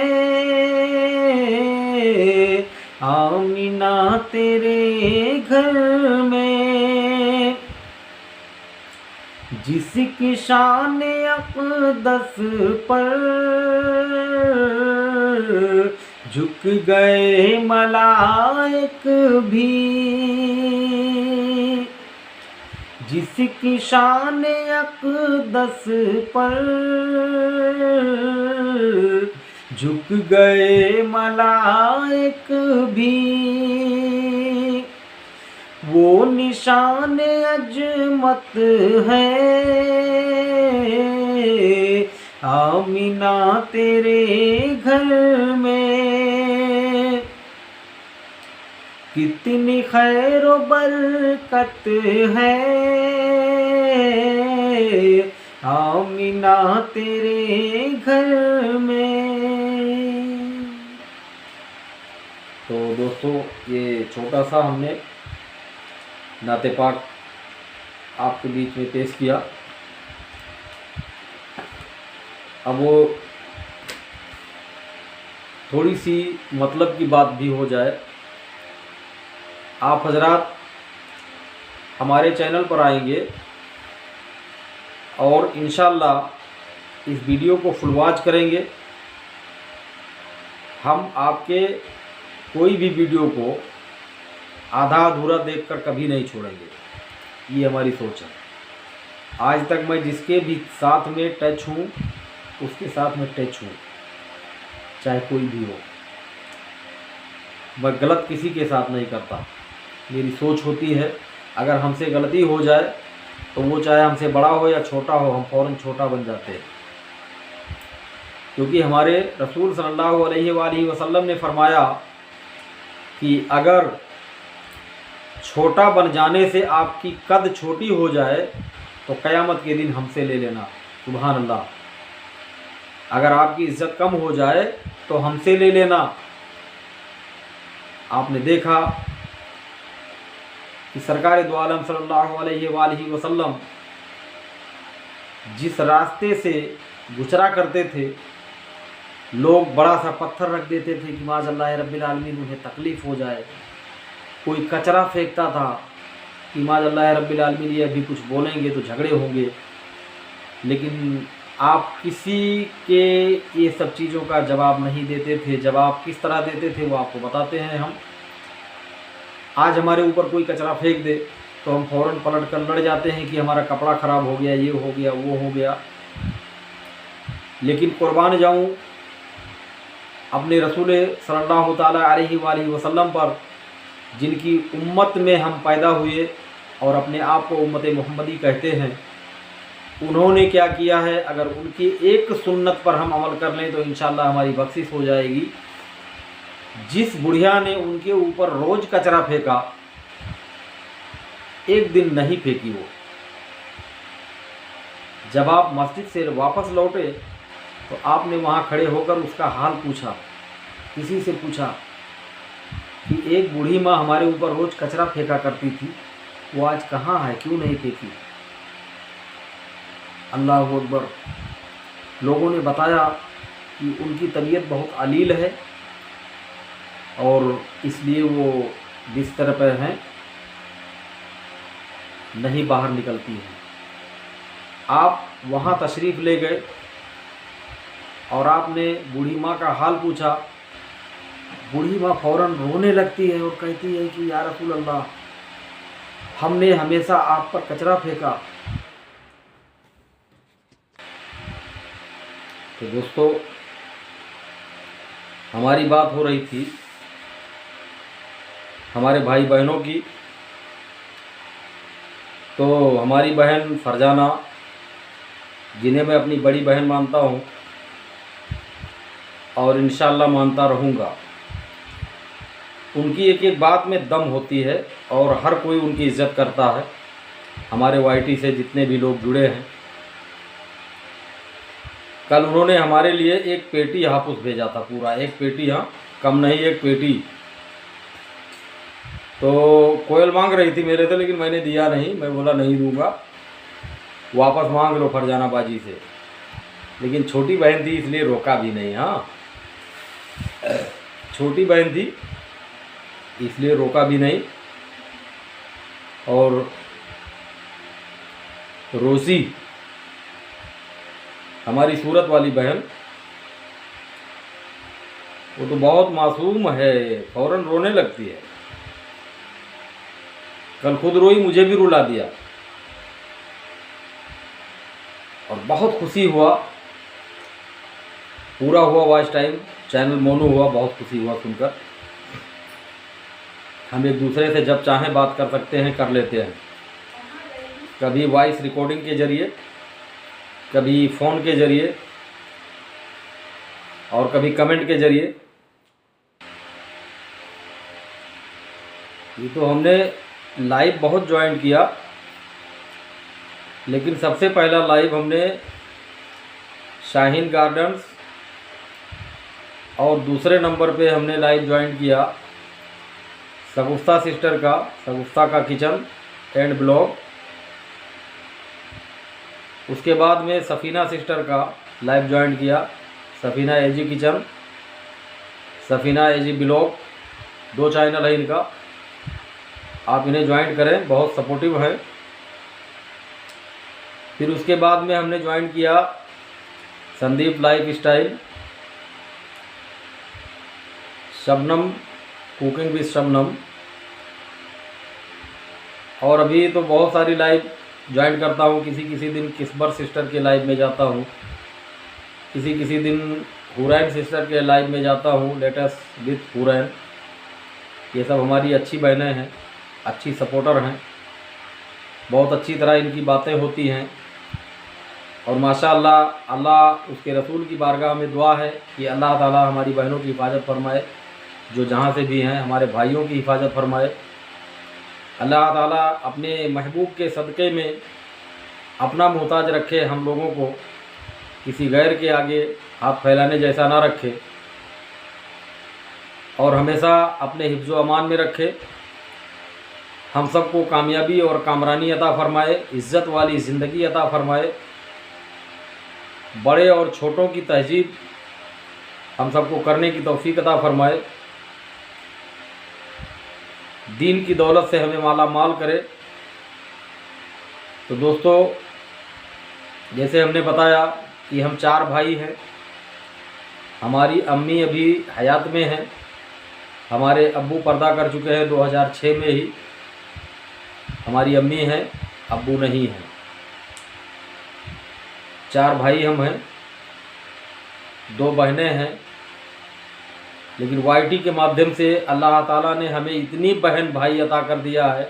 आमिना तेरे घर में। जिसकी शान अक़दस पर झुक गए मलाइक भी, जिसकी शान अक़दस पर झुक गए मलाइक भी, वो निशान अजमत है आमिना तेरे घर में। कितनी खैर व बरकत है आमीना तेरे घर में। तो दोस्तों ये छोटा सा हमने नाते पाक आपके बीच में पेश किया। अब वो थोड़ी सी मतलब की बात भी हो जाए। आप हजरात हमारे चैनल पर आएंगे और इंशाल्लाह इस वीडियो को फुल वॉच करेंगे। हम आपके कोई भी वीडियो को आधा अधूरा देखकर कभी नहीं छोड़ेंगे, ये हमारी सोच है। आज तक मैं जिसके भी साथ में टच हूँ उसके साथ में टच हूँ, चाहे कोई भी हो। मैं गलत किसी के साथ नहीं करता। मेरी सोच होती है अगर हमसे गलती हो जाए तो वो चाहे हमसे बड़ा हो या छोटा हो, हम फ़ौरन छोटा बन जाते हैं। क्योंकि हमारे रसूल सल्लल्लाहु अलैहि वसल्लम ने फरमाया कि अगर छोटा बन जाने से आपकी कद छोटी हो जाए तो क़यामत के दिन हमसे ले लेना। सुभान अल्लाह। अगर आपकी इज़्ज़त कम हो जाए तो हमसे ले लेना। आपने देखा कि सरकार दो आलम सल्लल्लाहु अलैहि वसल्लम जिस रास्ते से गुजरा करते थे, लोग बड़ा सा पत्थर रख देते थे कि माज़अल्लाह रब्बिल आलमीन उन्हें तकलीफ़ हो जाए। कोई कचरा फेंकता था कि माज़अल्लाह रब्बिल आलमीन ये अभी कुछ बोलेंगे तो झगड़े होंगे। लेकिन आप किसी के ये सब चीज़ों का जवाब नहीं देते थे। जवाब किस तरह देते थे वो आपको बताते हैं हम। आज हमारे ऊपर कोई कचरा फेंक दे तो हम फ़ौरन पलट कर लड़ जाते हैं कि हमारा कपड़ा ख़राब हो गया, ये हो गया, वो हो गया। लेकिन कुर्बान जाऊँ अपने रसूल सल्लल्लाहु ताला अलैहि वसल्लम पर, जिनकी उम्मत में हम पैदा हुए और अपने आप को उम्मत मोहम्मदी कहते हैं। उन्होंने क्या किया है, अगर उनकी एक सुन्नत पर हम अमल कर लें तो इंशाअल्लाह हमारी बख्शिश हो जाएगी। जिस बुढ़िया ने उनके ऊपर रोज़ कचरा फेंका, एक दिन नहीं फेंकी वो। जब आप मस्जिद से वापस लौटे तो आपने वहाँ खड़े होकर उसका हाल पूछा, किसी से पूछा कि एक बूढ़ी माँ हमारे ऊपर रोज़ कचरा फेंका करती थी, वो आज कहाँ है, क्यों नहीं फेंकी। अल्लाह अकबर। लोगों ने बताया कि उनकी तबीयत बहुत अलील है और इसलिए वो बिस्तर पर हैं, नहीं बाहर निकलती हैं। आप वहाँ तशरीफ़ ले गए और आपने बूढ़ी माँ का हाल पूछा। बूढ़ी माँ फ़ौरन रोने लगती है और कहती है कि या रसूल अल्लाह, हमने हमेशा आप पर कचरा फेंका। तो दोस्तों हमारी बात हो रही थी हमारे भाई बहनों की। तो हमारी बहन फरजाना, जिन्हें मैं अपनी बड़ी बहन मानता हूँ और इंशाअल्लाह मानता रहूँगा, उनकी एक एक बात में दम होती है और हर कोई उनकी इज़्ज़त करता है। हमारे वाईटी से जितने भी लोग जुड़े हैं, कल उन्होंने हमारे लिए एक पेटी हापुस भेजा था, पूरा एक पेटी, हाँ कम नहीं, एक पेटी। तो कोयल मांग रही थी मेरे से, लेकिन मैंने दिया नहीं। मैं बोला नहीं दूंगा, वापस मांग लो फरजाना बाजी से। लेकिन छोटी बहन थी इसलिए रोका भी नहीं। हाँ, छोटी बहन थी इसलिए रोका भी नहीं। और रोज़ी हमारी सूरत वाली बहन, वो तो बहुत मासूम है, फ़ौरन रोने लगती है। कल खुद रोई, मुझे भी रुला दिया और बहुत खुशी हुआ। पूरा हुआ वॉच टाइम, चैनल मोनू हुआ, बहुत खुशी हुआ सुनकर। हम एक दूसरे से जब चाहें बात कर सकते हैं, कर लेते हैं। कभी वॉइस रिकॉर्डिंग के ज़रिए, कभी फ़ोन के ज़रिए और कभी कमेंट के ज़रिए। ये तो हमने लाइव बहुत ज्वाइन किया लेकिन सबसे पहला लाइव हमने शाहीन गार्डन्स और दूसरे नंबर पे हमने लाइव ज्वाइन किया शगुफ्ता सिस्टर का, शगुफ्ता का किचन एंड ब्लॉग। उसके बाद में सफ़ीना सिस्टर का लाइव ज्वाइन किया, सफ़ीना एजी किचन, सफ़ीना एजी ब्लॉग, 2 चैनल है इनका, आप इन्हें ज्वाइन करें, बहुत सपोर्टिव है। फिर उसके बाद में हमने ज्वाइन किया Sandeep life style, Shabnam cooking with Shabnam, और अभी तो बहुत सारी लाइव ज्वाइन करता हूँ। किसी दिन किस्बर सिस्टर के लाइव में जाता हूँ, किसी दिन हुरैन सिस्टर के लाइव में जाता हूँ, लेटेस्ट विथ हुरैन। ये सब हमारी अच्छी बहनें हैं, अच्छी सपोर्टर हैं, बहुत अच्छी तरह इनकी बातें होती हैं। और माशाअल्लाह अल्लाह उसके रसूल की बारगाह में दुआ है कि अल्लाह ताला हमारी बहनों की हिफाजत फरमाए, जो जहाँ से भी हैं, हमारे भाइयों की हिफाजत फरमाए। अल्लाह ताला अपने महबूब के सदक़े में अपना मोहताज रखे, हम लोगों को किसी गैर के आगे हाथ फैलाने जैसा ना रखे, और हमेशा अपने हिफ्ज़ व अमान में रखे। हम सबको कामयाबी और कामरानी अता फ़रमाए, इज़्ज़त वाली ज़िंदगी अता फ़रमाए, बड़े और छोटों की तहजीब हम सबको करने की तौफ़ीक अता फ़रमाए, दीन की दौलत से हमें माला माल करे। तो दोस्तों, जैसे हमने बताया कि हम 4 भाई हैं, हमारी अम्मी अभी हयात में हैं, हमारे अब्बू पर्दा कर चुके हैं 2006 में ही, हमारी अम्मी हैं, अब्बू नहीं हैं। 4 भाई हम हैं, 2 बहनें हैं। लेकिन वाईटी के माध्यम से अल्लाह ताला ने हमें इतनी बहन भाई अता कर दिया है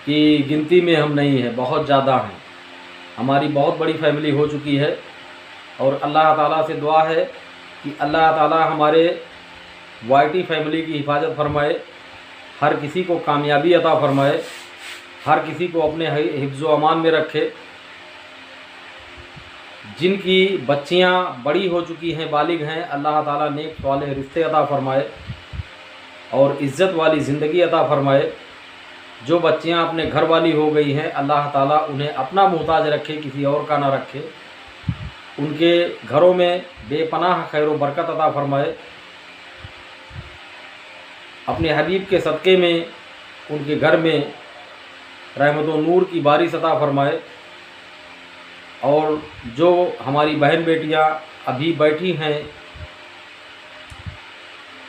कि गिनती में हम नहीं हैं, बहुत ज़्यादा हैं। हमारी बहुत बड़ी फैमिली हो चुकी है, और अल्लाह ताला से दुआ है कि अल्लाह ताला हमारे वाईटी फैमिली की हिफाजत फरमाए, हर किसी को कामयाबी अता फरमाए, हर किसी को अपने हिफ्ज़ व अमान में रखे। जिनकी बच्चियां बड़ी हो चुकी हैं, बालिग हैं, अल्लाह ताला नेक वाले रिश्ते अता फ़रमाए और इज़्ज़त वाली ज़िंदगी अता फ़रमाए। जो बच्चियां अपने घर वाली हो गई हैं, अल्लाह ताला उन्हें अपना मोहताज रखे, किसी और का ना रखे। उनके घरों में बेपनाह खैर व बरकत अता फ़रमाए। अपने हबीब के सदक़े में उनके घर में रहमत व नूर की बारिश अता फ़रमाए। और जो हमारी बहन बेटियां अभी बैठी हैं,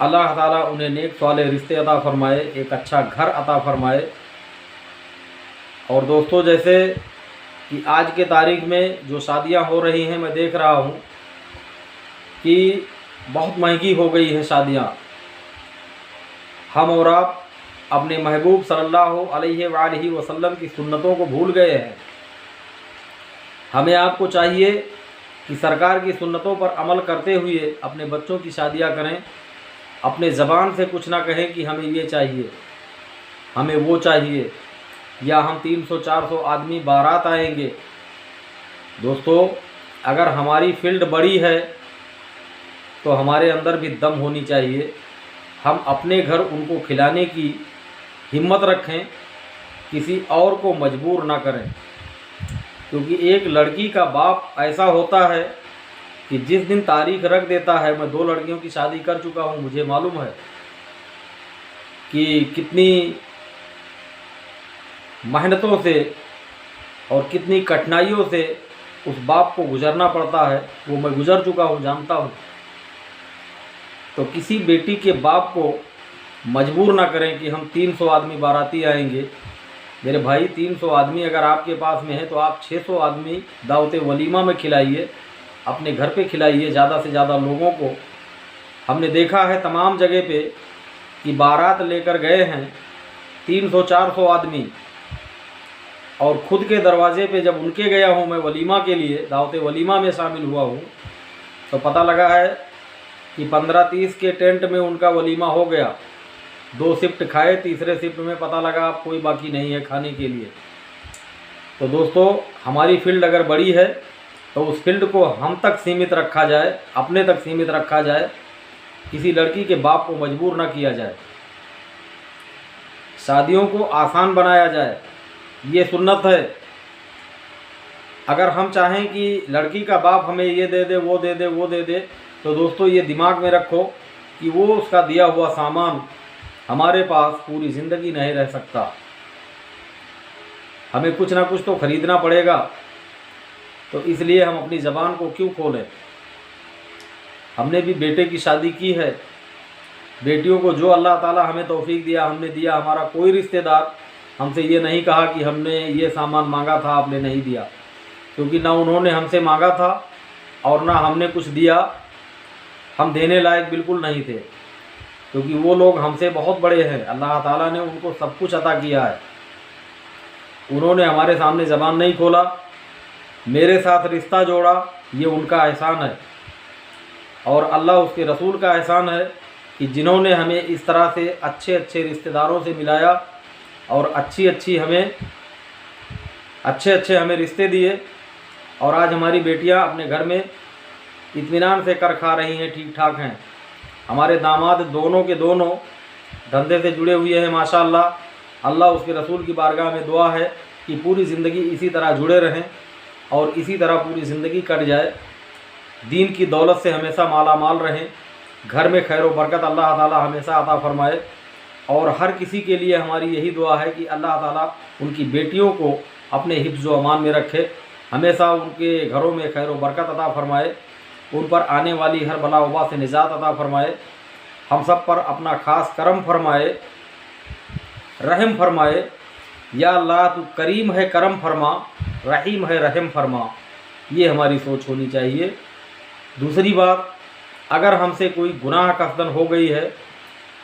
अल्लाह ताला उन्हें नेक वाले रिश्ते अता फ़रमाए, एक अच्छा घर अता फ़रमाए। और दोस्तों, जैसे कि आज के तारीख़ में जो शादियां हो रही हैं, मैं देख रहा हूं कि बहुत महंगी हो गई हैं शादियां। हम और आप अपने महबूब सल्लल्लाहु अलैहि वसल्लम की सुन्नतों को भूल गए हैं। हमें आपको चाहिए कि सरकार की सुन्नतों पर अमल करते हुए अपने बच्चों की शादियां करें। अपने ज़बान से कुछ ना कहें कि हमें ये चाहिए, हमें वो चाहिए, या हम 300-400 आदमी बारात आएंगे। दोस्तों, अगर हमारी फील्ड बड़ी है तो हमारे अंदर भी दम होनी चाहिए। हम अपने घर उनको खिलाने की हिम्मत रखें, किसी और को मजबूर ना करें। क्योंकि एक लड़की का बाप ऐसा होता है कि जिस दिन तारीख रख देता है, मैं 2 लड़कियों की शादी कर चुका हूँ, मुझे मालूम है कि कितनी मेहनतों से और कितनी कठिनाइयों से उस बाप को गुजरना पड़ता है। वो मैं गुजर चुका हूँ, जानता हूँ। तो किसी बेटी के बाप को मजबूर ना करें कि हम 300 आदमी बाराती आएंगे। मेरे भाई, 300 आदमी अगर आपके पास में है तो आप 600 आदमी दावत वलीमा में खिलाइए, अपने घर पे खिलाइए ज़्यादा से ज़्यादा लोगों को। हमने देखा है तमाम जगह पे कि बारात लेकर गए हैं 300-400 आदमी, और ख़ुद के दरवाजे पे जब उनके गया हूँ मैं वलीमा के लिए, दावत वलीमा में शामिल हुआ हूँ, तो पता लगा है कि 15-30 के टेंट में उनका वलीमा हो गया। 2 शिफ्ट खाए, तीसरे शिफ्ट में पता लगा अब कोई बाकी नहीं है खाने के लिए। तो दोस्तों हमारी फील्ड अगर बड़ी है तो उस फील्ड को हम तक सीमित रखा जाए, अपने तक सीमित रखा जाए, किसी लड़की के बाप को मजबूर ना किया जाए, शादियों को आसान बनाया जाए, ये सुन्नत है। अगर हम चाहें कि लड़की का बाप हमें ये दे दे, वो दे दे, वो दे दे, तो दोस्तों ये दिमाग में रखो कि वो उसका दिया हुआ सामान हमारे पास पूरी ज़िंदगी नहीं रह सकता। हमें कुछ ना कुछ तो ख़रीदना पड़ेगा। तो इसलिए हम अपनी ज़बान को क्यों खोलें। हमने भी बेटे की शादी की है, बेटियों को जो अल्लाह ताला हमें तौफीक दिया हमने दिया। हमारा कोई रिश्तेदार हमसे ये नहीं कहा कि हमने ये सामान मांगा था आपने नहीं दिया, क्योंकि ना उन्होंने हमसे मांगा था और ना हमने कुछ दिया। हम देने लायक बिल्कुल नहीं थे, क्योंकि वो लोग हमसे बहुत बड़े हैं। अल्लाह ताला ने उनको सब कुछ अता किया है। उन्होंने हमारे सामने ज़बान नहीं खोला, मेरे साथ रिश्ता जोड़ा, ये उनका एहसान है। और अल्लाह उसके रसूल का एहसान है कि जिन्होंने हमें इस तरह से अच्छे अच्छे रिश्तेदारों से मिलाया और अच्छे अच्छे हमें रिश्ते दिए। और आज हमारी बेटियां अपने घर में इत्मीनान से कर खा रही हैं, ठीक ठाक हैं। हमारे दामाद दोनों के दोनों धंधे से जुड़े हुए हैं माशाअल्लाह। अल्लाह उसके रसूल की बारगाह में दुआ है कि पूरी ज़िंदगी इसी तरह जुड़े रहें और इसी तरह पूरी ज़िंदगी कट जाए, दीन की दौलत से हमेशा माला माल रहें, घर में खैर व बरकत अल्लाह ताला हमेशा अता फरमाए। और हर किसी के लिए हमारी यही दुआ है कि अल्लाह ताला उनकी बेटियों को अपने हिफ्ज़ व अमान में रखे, हमेशा उनके घरों में खैर व बरकत अता फरमाए, उन पर आने वाली हर बला वबा से निजात अता फरमाए, हम सब पर अपना ख़ास करम फरमाए, रहम फरमाए। या अल्लाह तू करीम है करम फरमा, रहीम है रहम फरमा, ये हमारी सोच होनी चाहिए। दूसरी बात, अगर हमसे कोई गुनाह कसदन हो गई है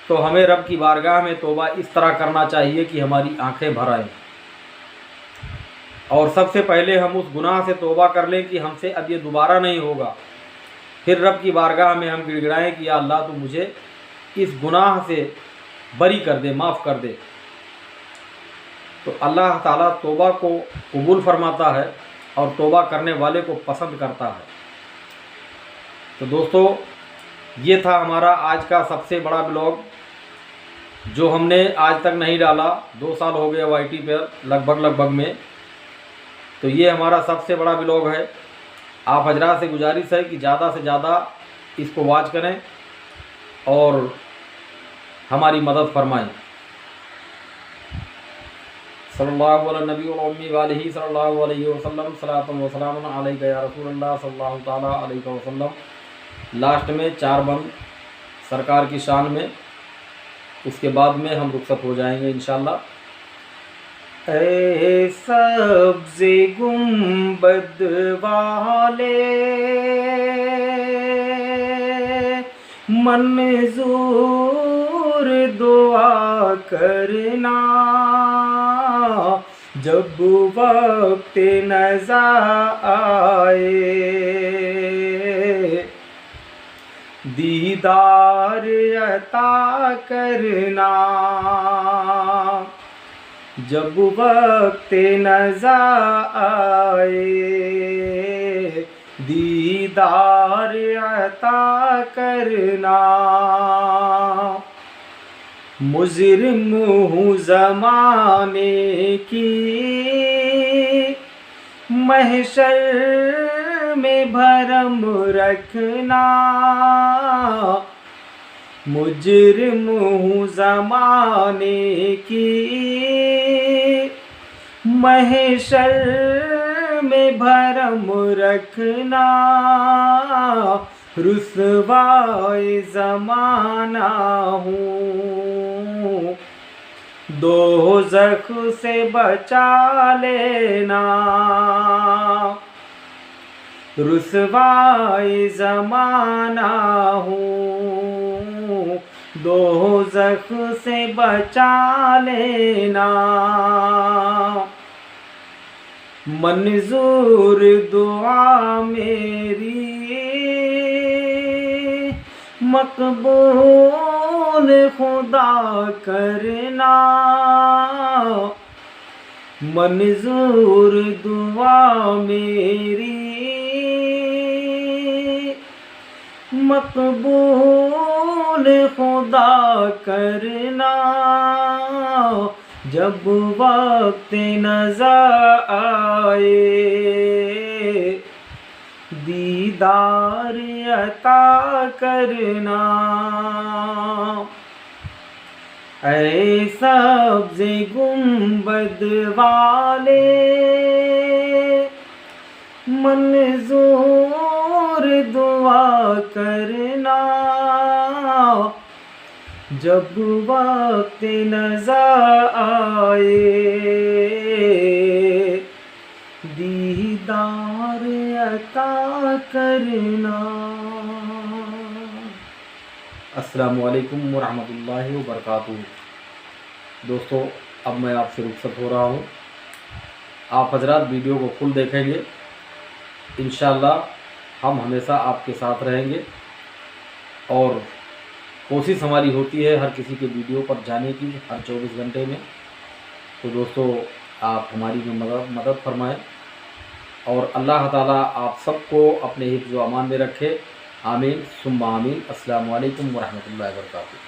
तो हमें रब की बारगाह में तौबा इस तरह करना चाहिए कि हमारी आंखें भर आएँ। और सबसे पहले हम उस गुनाह से तौबा कर लें कि हमसे अब ये दोबारा नहीं होगा। फिर रब की बारगाह में हम गिड़गिड़ाएँ कि या अल्लाह तू मुझे इस गुनाह से बरी कर दे, माफ़ कर दे। तो अल्लाह ताला तौबा को कबूल फरमाता है और तौबा करने वाले को पसंद करता है। तो दोस्तों ये था हमारा आज का सबसे बड़ा ब्लॉग जो हमने आज तक नहीं डाला। 2 साल हो गए YT पर लगभग में। तो ये हमारा सबसे बड़ा ब्लॉग है। आप हजरात से गुजारिश है कि ज़्यादा से ज़्यादा इसको वॉच करें और हमारी मदद फरमाएं। सल्लल्लाहु अला नबी व उम्मी वालिही सल्लल्लाहु अलैहि वसल्लम सलातम व सलामुन अलैका या रसूलल्लाह सल्लल्लाहु ताला अलैहि वसल्लम। लास्ट में 4 बंद सरकार की शान में, उसके बाद में हम रुखसत हो जाएंगे इंशाअल्लाह। ऐ सब्ज़े गुंबद वाले मंजूर दुआ करना, जब वक्त नज़ा आए दीदार अता करना, जब वक्त नज़ा आए दीदार अता करना। मुजरिम हूँ ज़माने की महशर में भरम रखना, मुजरिम हूँ ज़माने की महशर में भरम रखना, रुसवाए ज़माना हूँ दोज़ख से बचा लेना, रुसवाए ज़माना हूँ दोज़ख से बचा लेना। मंजूर दुआ मेरी मकबूल खुदा करना, मंजूर दुआ मेरी मकबूल खुदा करना, जब वक्त नज़र आए दीदार अता करना। ऐ सब्ज़े गुंबद वाले मंजूर दुआ करना, जब वक्त नज़र आए दीदार अता करना। अस्सलामु अलैकुम वरहमतुल्लाहि वबरकातुहू। दोस्तों, अब मैं आपसे रुखसत हो रहा हूँ। आप हजरात वीडियो को फुल देखेंगे, इंशाअल्लाह हम हमेशा आपके साथ रहेंगे। और कोशिश हमारी होती है हर किसी के वीडियो पर जाने की हर 24 घंटे में। तो दोस्तों, आप हमारी भी मदद फरमाएं और अल्लाह ताला आप सबको अपने हिफ्ज़ व अमान में रखे। आमीन सुम्मा आमीन। अस्सलामु अलैकुम वरहमतुल्लाहि वबरकातुहू।